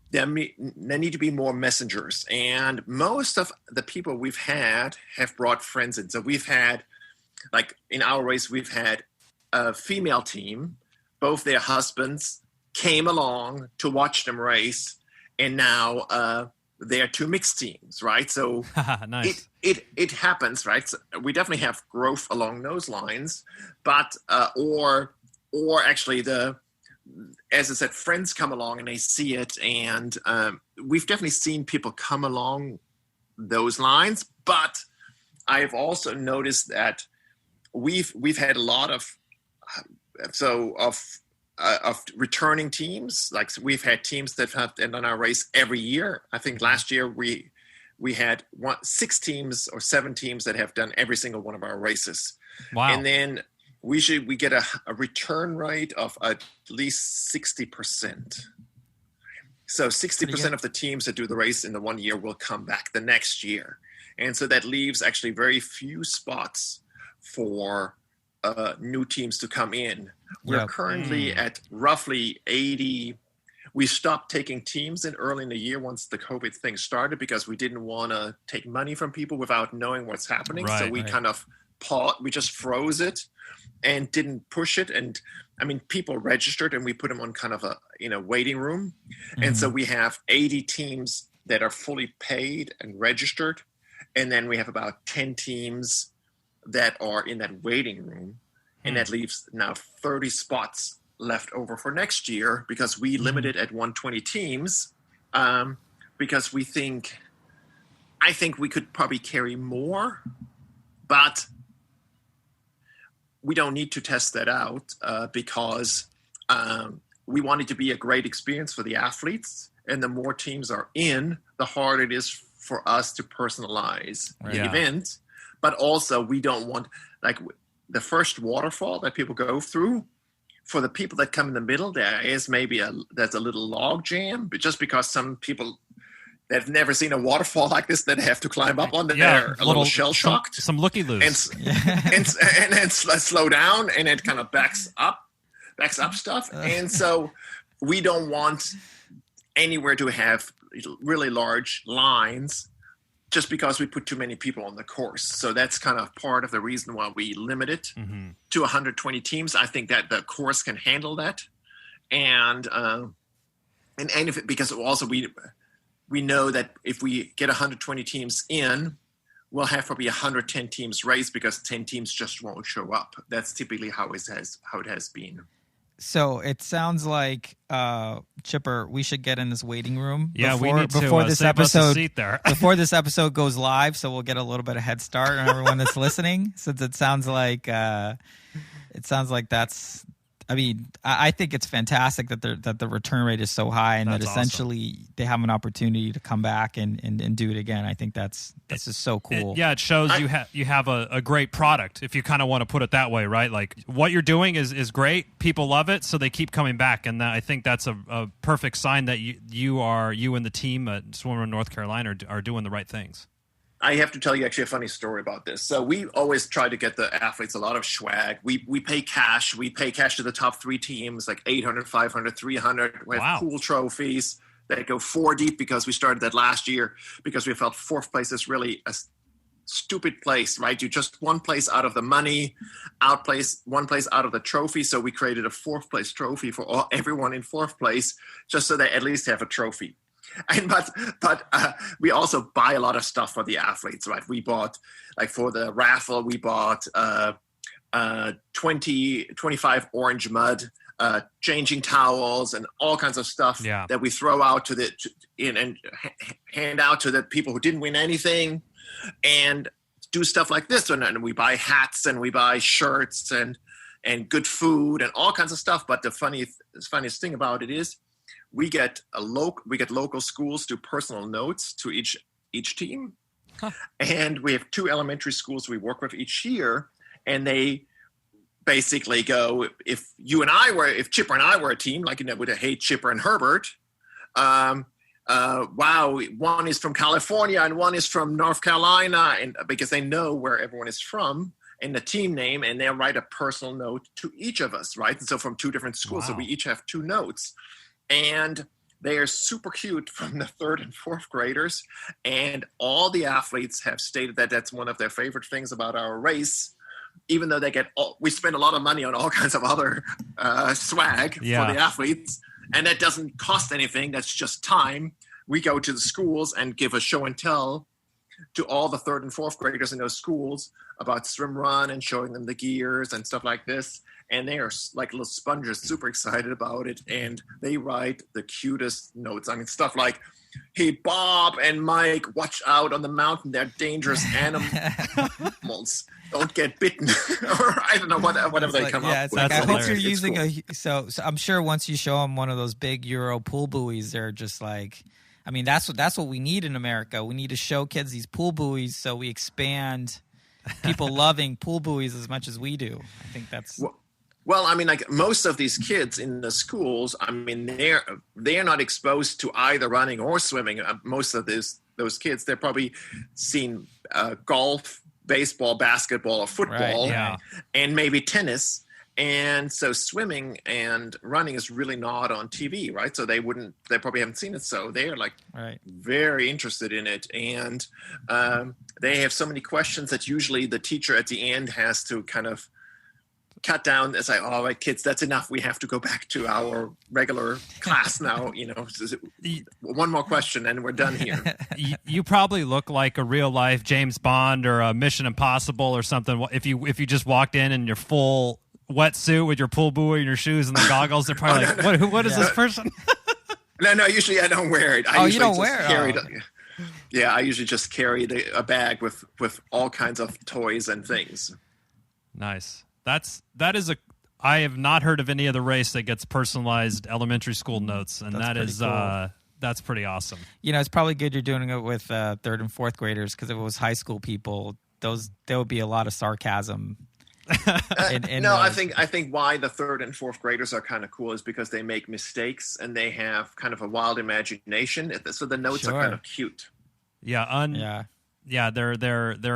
there need to be more messengers. And most of the people we've had have brought friends in. So we've had, like in our race, we've had a female team. Both their husbands came along to watch them race. And now they're two mixed teams, right? So nice. it happens, right? So we definitely have growth along those lines, but or actually as I said, friends come along and they see it, and we've definitely seen people come along those lines. But I've also noticed that we've had a lot of returning teams. Like we've had teams that have done our race every year. I think last year we had 6 teams or 7 teams that have done every single one of our races. Wow. And then we get a return rate of at least 60%. So 60% of the teams that do the race in the one year will come back the next year. And so that leaves actually very few spots for new teams to come in. We're currently at roughly 80. We stopped taking teams in early in the year once the COVID thing started because we didn't want to take money from people without knowing what's happening. So we kind of paused, we just froze it and didn't push it. And I mean, people registered and we put them on kind of a waiting room. Mm-hmm. And so we have 80 teams that are fully paid and registered. And then we have about 10 teams that are in that waiting room, and that leaves now 30 spots left over for next year because we limited at 120 teams because I think we could probably carry more, but we don't need to test that out because we want it to be a great experience for the athletes, and the more teams are in, the harder it is for us to personalize the event. But also, we don't want, like, the first waterfall that people go through, for the people that come in the middle, there's a little log jam, but just because some people that have never seen a waterfall like this that have to climb up on, they're a little shell-shocked. Some looky-loos. And then slow down, and it kind of backs up stuff. And so we don't want anywhere to have really large lines just because we put too many people on the course. So that's kind of part of the reason why we limit it to 120 teams. I think that the course can handle that. And if it, because also we know that if we get 120 teams in, we'll have probably 110 teams race because 10 teams just won't show up. That's typically how it has been. So it sounds like, Chipper, we should get in this waiting room. Yeah, before, we need before to this save episode, us a seat there. before this episode goes live, so we'll get a little bit of head start on everyone that's listening, since it sounds like it sounds like that's. I mean, I think it's fantastic that the return rate is so high, and that's that essentially they have an opportunity to come back and do it again. I think that's just so cool. It shows you have a great product, if you kind of want to put it that way, right? Like what you're doing is great. People love it, so they keep coming back, and I think that's a perfect sign that you and the team at Swimrun North Carolina are doing the right things. I have to tell you actually a funny story about this. So we always try to get the athletes a lot of swag. We pay cash. We pay cash to the top 3 teams, like 800, 500, 300. We have cool trophies that go 4 deep because we started that last year because we felt 4th place is really a stupid place, right? You just 1 place out of the money, 1 place out of the trophy. So we created a 4th place trophy for everyone in 4th place just so they at least have a trophy. But we also buy a lot of stuff for the athletes, right? We bought, like for the raffle, we bought 25 orange mud, changing towels, and all kinds of stuff that we throw out and hand out to the people who didn't win anything, and do stuff like this. And we buy hats and we buy shirts and good food and all kinds of stuff. But the funniest thing about it is, we get local schools do personal notes to each team, and we have 2 elementary schools we work with each year, and they basically go, if Chipper and I were a team, like with hey Chipper and Herbert, wow, one is from California and one is from North Carolina, and because they know where everyone is from and the team name, and they'll write a personal note to each of us, right? And so from 2 different schools, so we each have 2 notes. And they are super cute from the 3rd and 4th graders. And all the athletes have stated that that's one of their favorite things about our race, even though we spend a lot of money on all kinds of other swag for the athletes. And that doesn't cost anything. That's just time. We go to the schools and give a show and tell to all the 3rd and 4th graders in those schools about swim run and showing them the gears and stuff like this. And they are like little sponges, super excited about it. And they write the cutest notes. I mean, stuff like, hey, Bob and Mike, watch out on the mountain. They're dangerous animals. Don't get bitten. Or I don't know, whatever they come up with. I hope you're using so I'm sure once you show them one of those big Euro pool buoys, they're just like, I mean, that's what we need in America. We need to show kids these pool buoys so we expand people loving pool buoys as much as we do. I think that's... Well, I mean, like most of these kids in the schools, I mean, they're not exposed to either running or swimming. Most of those kids, they're probably seen golf, baseball, basketball, or football, and maybe tennis. And so swimming and running is really not on TV, right? So they probably haven't seen it. So they're like very interested in it. And they have so many questions that usually the teacher at the end has to kind of cut down and say, all right, kids, that's enough. We have to go back to our regular class now. One more question and we're done here. You probably look like a real life James Bond or a Mission Impossible or something. If you just walked in your full wetsuit with your pool buoy and your shoes and the goggles, they're probably like, what is this person? No, usually I don't wear it. You don't wear it? Yeah, I usually just carry a bag with all kinds of toys and things. Nice. I have not heard of any other race that gets personalized elementary school notes, and that's pretty awesome. It's probably good you're doing it with 3rd and 4th graders, because if it was high school people, there would be a lot of sarcasm. I think why the 3rd and 4th graders are kind of cool is because they make mistakes and they have kind of a wild imagination, so the notes are kind of cute. Their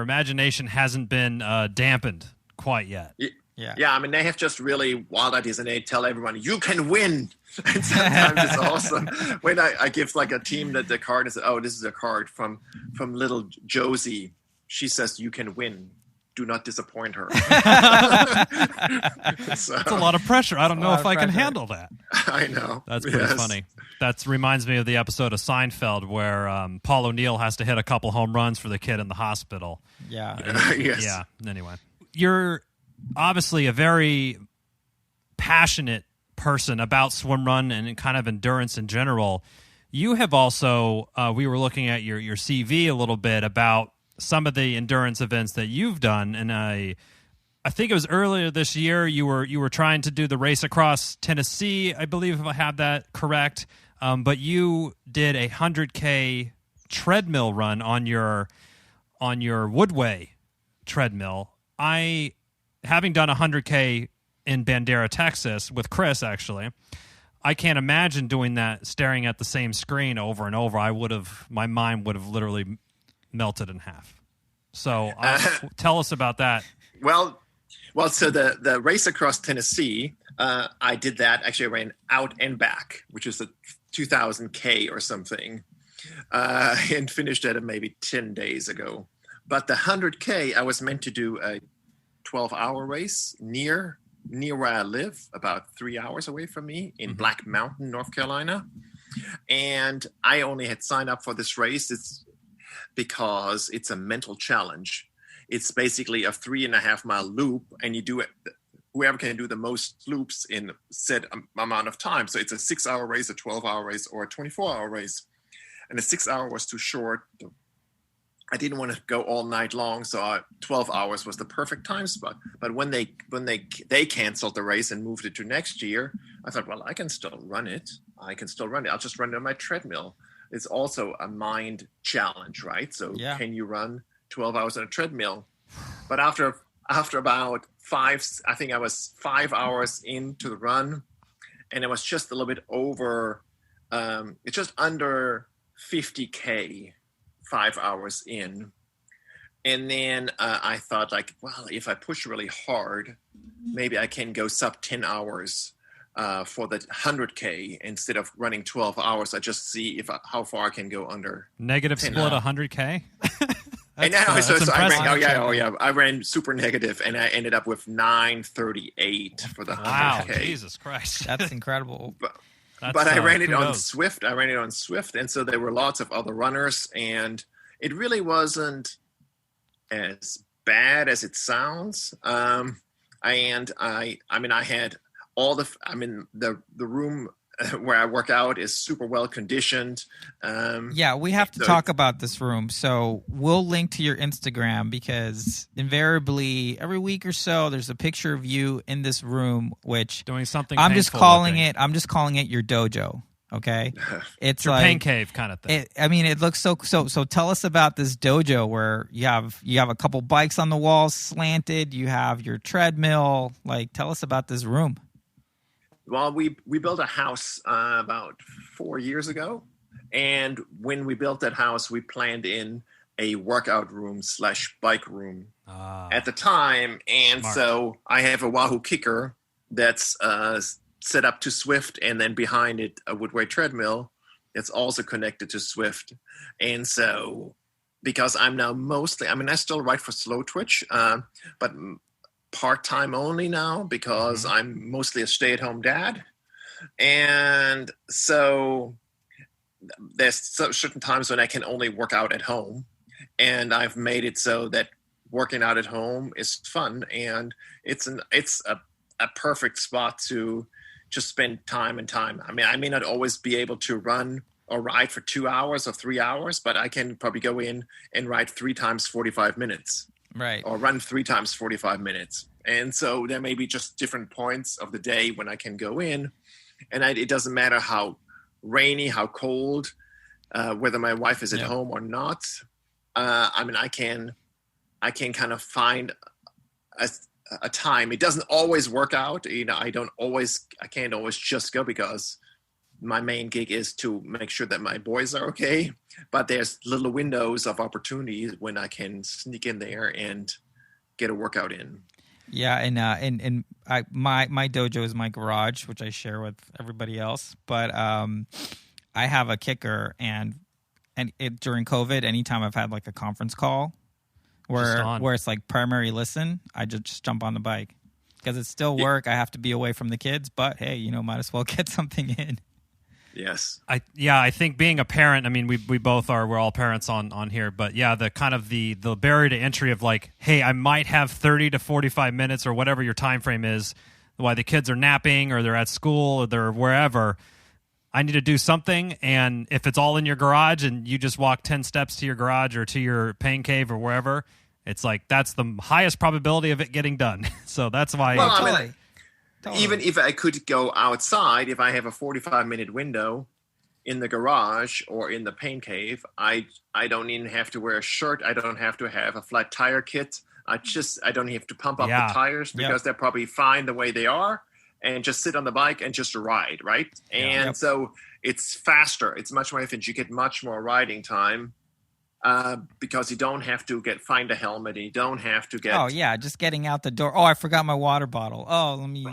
imagination hasn't been dampened quite yet. Yeah, I mean, they have just really wild ideas, and they tell everyone, you can win. And sometimes it's awesome. When I give like a team that the card is, this is a card from little Josie. She says, you can win. Do not disappoint her. That's a lot of pressure. I don't know if I can handle that. I know. That's pretty funny. That reminds me of the episode of Seinfeld where Paul O'Neill has to hit a couple home runs for the kid in the hospital. Yeah. Yes. Yeah. Anyway. You're obviously a very passionate person about swim run and kind of endurance in general. You have also, we were looking at your CV a little bit about some of the endurance events that you've done, and I think it was earlier this year you were trying to do the race across Tennessee, I believe, if I have that correct. But you did a 100K treadmill run on your Woodway treadmill. Having done 100K in Bandera, Texas with Chris, actually, I can't imagine doing that staring at the same screen over and over. My mind would have literally melted in half. So tell us about that. Well, so the race across Tennessee, I did that. Actually, I ran out and back, which is a 2,000K or something, and finished it maybe 10 days ago. But the 100K, I was meant to do a 12-hour race near where I live, about 3 hours away from me in Black Mountain, North Carolina. And I only had signed up for this race because it's a mental challenge. It's basically a 3.5 mile loop, and you do it. Whoever can do the most loops in set amount of time. So it's a 6-hour race, a 12-hour race, or a 24-hour race. And the 6 hour was too short. I didn't want to go all night long, so 12 hours was the perfect time spot. But when they canceled the race and moved it to next year, I thought, well, I can still run it. I'll just run it on my treadmill. It's also a mind challenge, right? So Can you run 12 hours on a treadmill? But after about 5 hours into the run, and it was just a little bit over, it's just under 50K, 5 hours in. And then I thought, like, well, if I push really hard, maybe I can go sub 10 hours for the 100K instead of running 12 hours. I just see how far I can go under. Negative split 100K? I ran super negative, and I ended up with 9:38 for the 100K. Wow, Jesus Christ. That's incredible. But I ran it on Swift. And so there were lots of other runners, and it really wasn't as bad as it sounds. I had the room where I work out is super well conditioned. We have to talk about this room. So we'll link to your Instagram, because invariably every week or so there's a picture of you in this room, which doing something. I'm just calling it your dojo. Okay, it's your like pain cave kind of thing. It looks so. Tell us about this dojo where you have a couple bikes on the walls slanted. You have your treadmill. Like, tell us about this room. Well, we built a house about 4 years ago, and when we built that house, we planned in a workout room / bike room at the time, and smart. So I have a Wahoo kicker that's set up to Swift, and then behind it a Woodway treadmill that's also connected to Swift. And so, because I'm now I still write for Slowtwitch, but part-time only now, because I'm mostly a stay-at-home dad. And so there's certain times when I can only work out at home, and I've made it so that working out at home is fun, and it's a perfect spot to just spend time. I mean, I may not always be able to run or ride for 2 hours or 3 hours, but I can probably go in and ride 3 times 45 minutes. Right. Or run 3 times 45 minutes. And so there may be just different points of the day when I can go in. And it doesn't matter how rainy, how cold, whether my wife is at home or not. I can kind of find a time. It doesn't always work out. I can't always just go, because my main gig is to make sure that my boys are okay. But there's little windows of opportunities when I can sneak in there and get a workout in. Yeah, and my dojo is my garage, which I share with everybody else. But I have a kicker, and during COVID, anytime I've had like a conference call where it's like primary listen, I just jump on the bike, because it's still work. I have to be away from the kids, but hey, might as well get something in. Yes. I think being a parent, I mean, we both are, we're all parents on here, but yeah, the kind of the barrier to entry of like, hey, I might have 30 to 45 minutes or whatever your time frame is, while the kids are napping or they're at school or they're wherever. I need to do something, and if it's all in your garage and you just walk 10 steps to your garage or to your pain cave or wherever, it's like that's the highest probability of it getting done. So that's why. Well, totally. Even if I could go outside, if I have a 45-minute window in the garage or in the pain cave, I don't even have to wear a shirt. I don't have to have a flat tire kit. I don't have to pump up the tires because they're probably fine the way they are, and just sit on the bike and just ride, right? And so it's faster. It's much more efficient. You get much more riding time because you don't have to find a helmet. And you don't have to get... Oh, yeah, just getting out the door. Oh, I forgot my water bottle. Oh, let me...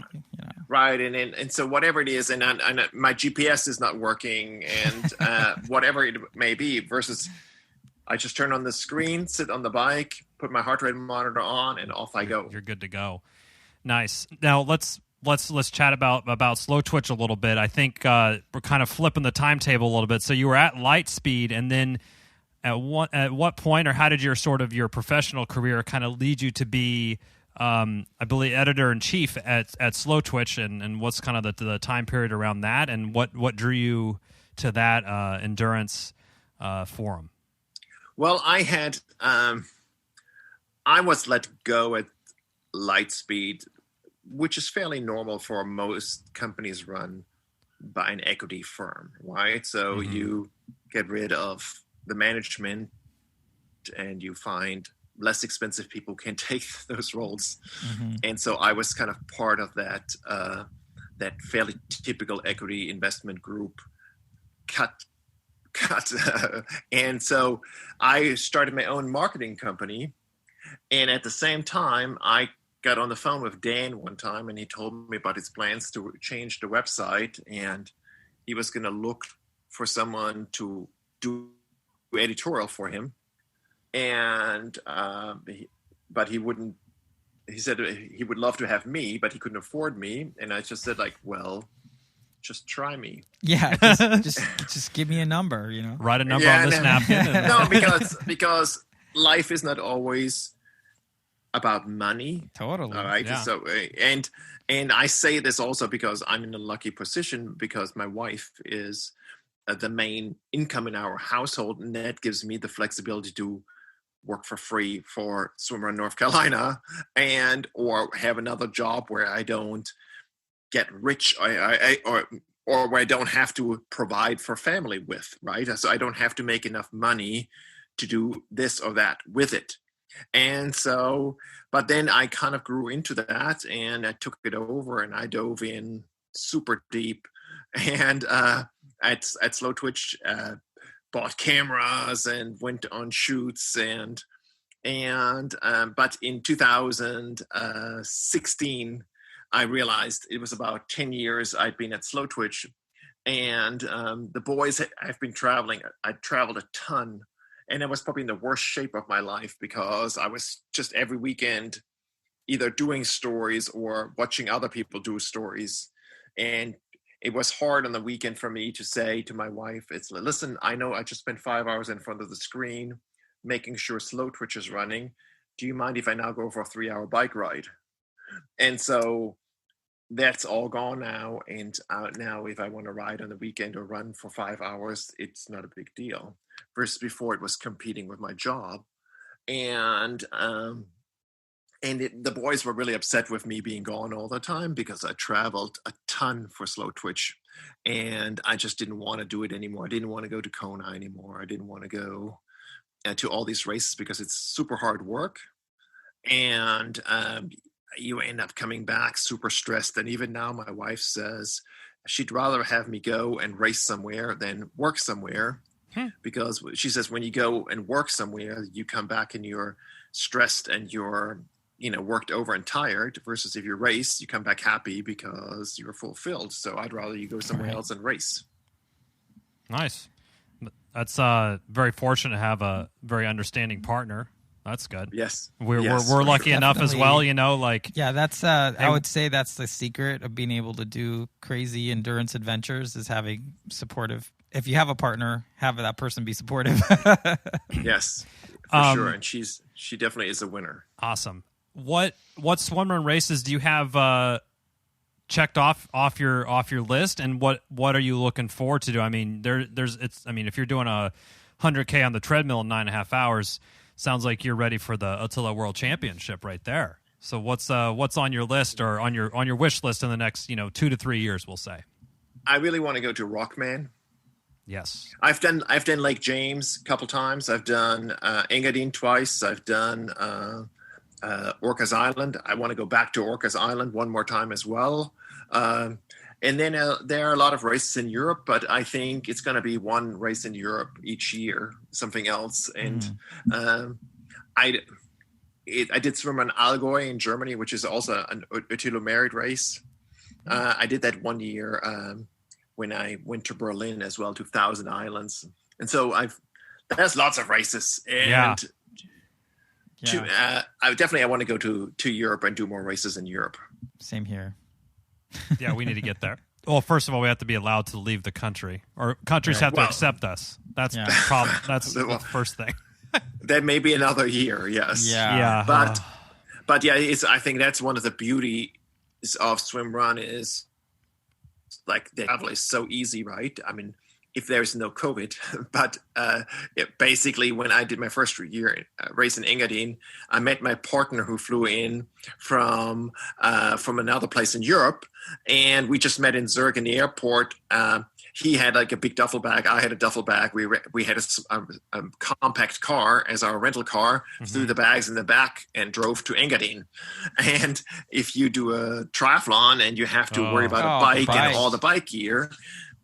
Right, and so whatever it is, and my GPS is not working, and whatever it may be, versus I just turn on the screen, sit on the bike, put my heart rate monitor on, and off I go. You're good to go. Nice. Now let's chat about Slowtwitch a little bit. I think we're kind of flipping the timetable a little bit. So you were at light speed, and then at what point, or how did your professional career kind of lead you to be, I believe, editor-in-chief at Slowtwitch, and what's kind of the time period around that, and what drew you to that endurance forum? Well, I was let go at light speed, which is fairly normal for most companies run by an equity firm, right? So you get rid of the management and you find less expensive people can take those roles. And so I was kind of part of that fairly typical equity investment group cut. And so I started my own marketing company. And at the same time, I got on the phone with Dan one time, and he told me about his plans to change the website, and he was going to look for someone to do editorial for him. And but he wouldn't. He said he would love to have me, but he couldn't afford me. And I just said, well, just try me. Yeah, just give me a number. Write a number on this napkin. No, because life is not always about money. Totally. All right. Yeah. So and I say this also because I'm in a lucky position because my wife is the main income in our household, and that gives me the flexibility to work for free for Swimrun North Carolina, or have another job where I don't get rich, or where I don't have to provide for family with, right? So I don't have to make enough money to do this or that with it. And so, but then I kind of grew into that, and I took it over, and I dove in super deep, and at Slowtwitch, bought cameras and went on shoots, but in 2016, I realized it was about 10 years I'd been at Slowtwitch, and the boys have been traveling. I traveled a ton. And I was probably in the worst shape of my life because I was just every weekend either doing stories or watching other people do stories. And it was hard on the weekend for me to say to my wife, listen, I know I just spent 5 hours in front of the screen making sure Slowtwitch is running. Do you mind if I now go for a 3-hour bike ride? And so that's all gone now. And now if I want to ride on the weekend or run for 5 hours, it's not a big deal. Versus before, it was competing with my job, and the boys were really upset with me being gone all the time because I traveled a ton for Slowtwitch, and I just didn't want to do it anymore. I didn't want to go to Kona anymore. I didn't want to go to all these races because it's super hard work, and you end up coming back super stressed. And even now, my wife says she'd rather have me go and race somewhere than work somewhere. Because she says when you go and work somewhere, you come back and you're stressed and you're, worked over and tired, versus if you race, you come back happy because you're fulfilled. So I'd rather you go somewhere else and race. Nice. That's very fortunate to have a very understanding partner. That's good. Yes. We're lucky enough as well, Yeah, that's I would say that's the secret of being able to do crazy endurance adventures, is having supportive. If you have a partner, have that person be supportive. Yes, for sure. And she definitely is a winner. Awesome. What swimrun races do you have checked off your list, and what are you looking forward to do? I mean, if you're doing a 100K on the treadmill in 9.5 hours, sounds like you're ready for the Ötillö World Championship right there. So what's on your list or on your wish list in the next 2 to 3 years, we'll say? I really want to go to Rockman. Yes, I've done Lake James a couple times. I've done Engadin twice. I've done Orcas Island. I want to go back to Orcas Island one more time as well. And then there are a lot of races in Europe, but I think it's going to be one race in Europe each year, something else. And I did Swimrun Allgäu in Germany, which is also an Ötillö merit race. I did that one year when I went to Berlin as well, to Thousand Islands. And so there's lots of races. And I want to go to Europe and do more races in Europe. Same here. Yeah, we need to get there. Well, first of all, we have to be allowed to leave the country, or countries have to accept us. That's the problem. That's the first thing. That may be another year, yes. Yeah. But yeah, I think that's one of the beauties of swimrun is like the travel is so easy, right? I mean, if there's no COVID, but basically when I did my first year race in Engadin, I met my partner who flew in from another place in Europe, and we just met in Zurich in the airport. He had like a big duffel bag. I had a duffel bag. We had a compact car as our rental car, threw the bags in the back and drove to Engadin. And if you do a triathlon and you have to worry about a bike and all the bike gear,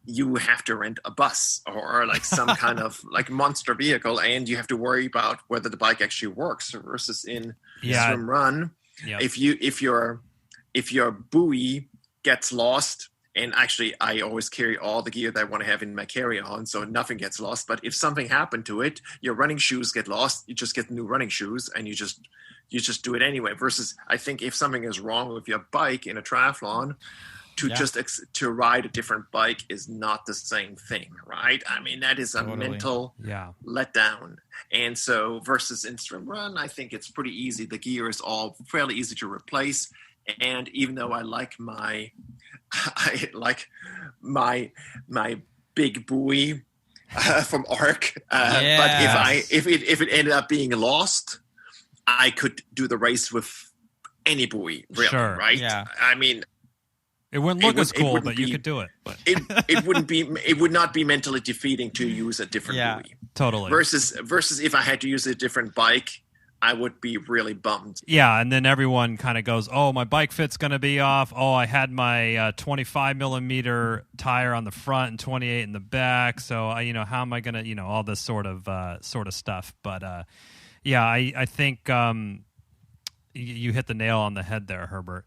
you have to rent a bus or like some kind of like monster vehicle, and you have to worry about whether the bike actually works versus in swim run. Yep. If your buoy gets lost, and actually I always carry all the gear that I want to have in my carry-on, so nothing gets lost. But if something happened to it, your running shoes get lost, you just get new running shoes and you just do it anyway. Versus I think if something is wrong with your bike in a triathlon, to ride a different bike is not the same thing, right? I mean, that is a mental letdown. And so versus in swim run, I think it's pretty easy. The gear is all fairly easy to replace. And even though I like my big buoy from Arc, but if it ended up being lost, I could do the race with any buoy, really, right? Yeah. I mean, it wouldn't look as cool, but you could do it. But. It would not be mentally defeating to use a different buoy. Totally. Versus if I had to use a different bike, I would be really bummed. Yeah, and then everyone kind of goes, "Oh, my bike fit's going to be off. Oh, I had my 25 millimeter tire on the front and 28 in the back. So how am I going to, all this sort of stuff." But I think you hit the nail on the head there, Herbert.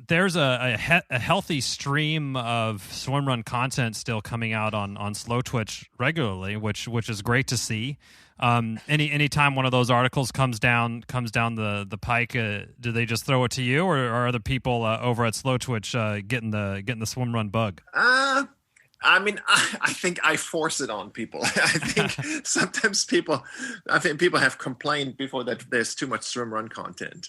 There's a healthy stream of swimrun content still coming out on Slowtwitch regularly, which is great to see. Anytime one of those articles comes down the pike, do they just throw it to you, or are other people over at Slowtwitch getting the swimrun bug? I mean, I think I force it on people. I think sometimes people have complained before that there's too much swimrun content,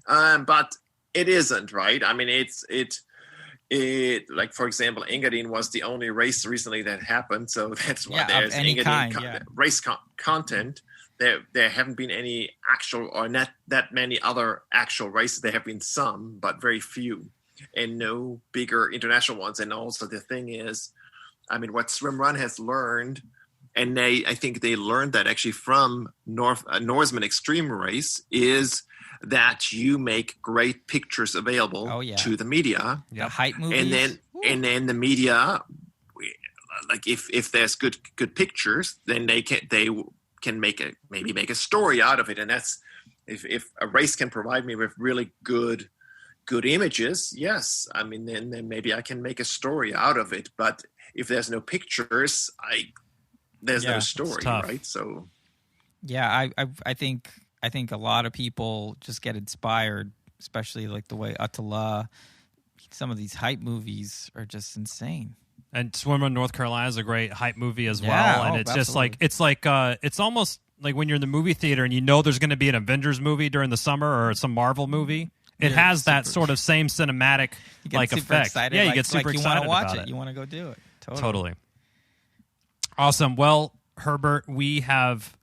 but it isn't, right? I mean, it like, for example, Engadin was the only race recently that happened, so that's why there's Engadin race content. There haven't been any actual, or not that many other actual races. There have been some, but very few, and no bigger international ones. And also the thing is, I mean, what Swimrun has learned, and I think they learned that actually from Norseman Extreme Race, is that you make great pictures available to the media. Yeah, hype movies. And then the media, like if there's good pictures, then they can make a story out of it. And that's if a race can provide me with really good images, yes. I mean, then maybe I can make a story out of it. But if there's no pictures, there's no story, right? So I think a lot of people just get inspired, especially like the way Ötillö, some of these hype movies are just insane. And Swimrun North Carolina is a great hype movie as well. And it's absolutely. It's almost like when you're in the movie theater and there's going to be an Avengers movie during the summer or some Marvel movie. It has that sort of same cinematic effect. Excited. Yeah, you get super excited. You want to watch it. You want to go do it. Totally. Awesome. Well, Herbert, we have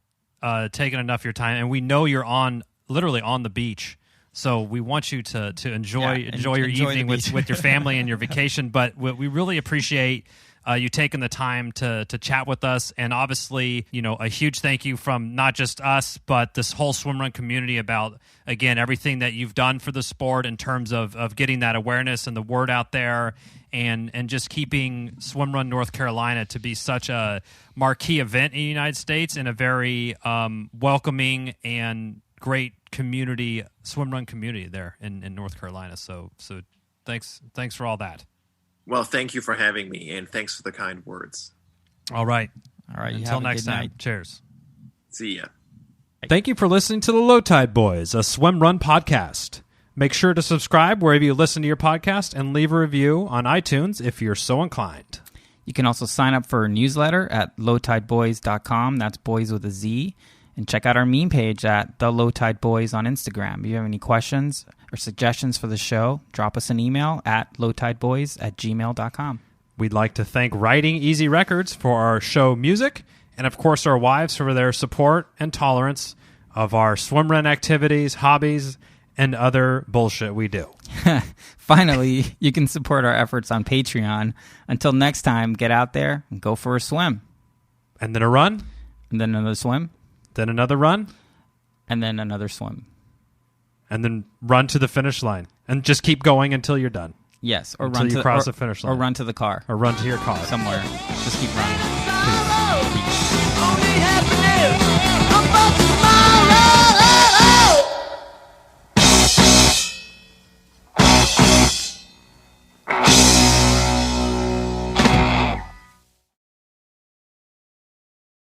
taken enough of your time, and we know you're literally on the beach. So we want you to enjoy your evening with your family and your vacation. But we really appreciate you taking the time to chat with us. And obviously, a huge thank you from not just us, but this whole swimrun community about, again, everything that you've done for the sport in terms of getting that awareness and the word out there, and just keeping Swimrun North Carolina to be such a marquee event in the United States and a very welcoming and great swimrun community there in North Carolina. So thanks for all that. Well, thank you for having me, and thanks for the kind words. All right. Until next time. Night. Cheers. See ya. Thank you for listening to the Low Tide Boyz, a Swimrun podcast. Make sure to subscribe wherever you listen to your podcast and leave a review on iTunes if you're so inclined. You can also sign up for a newsletter at lowtideboyz.com. That's boys with a Z. And check out our meme page at The Low Tide Boyz on Instagram. If you have any questions or suggestions for the show, drop us an email at lowtideboyz@gmail.com. We'd like to thank Writing Easy Records for our show music, and of course our wives for their support and tolerance of our swimrun activities, hobbies, and other bullshit we do. Finally, you can support our efforts on Patreon. Until next time, get out there and go for a swim. And then a run. And then another swim. Then another run. And then another swim. And then run to the finish line. And just keep going until you're done. Yes. Or until run you cross the finish line. Or run to the car. Or run to your car. Somewhere. Just keep running. Peace.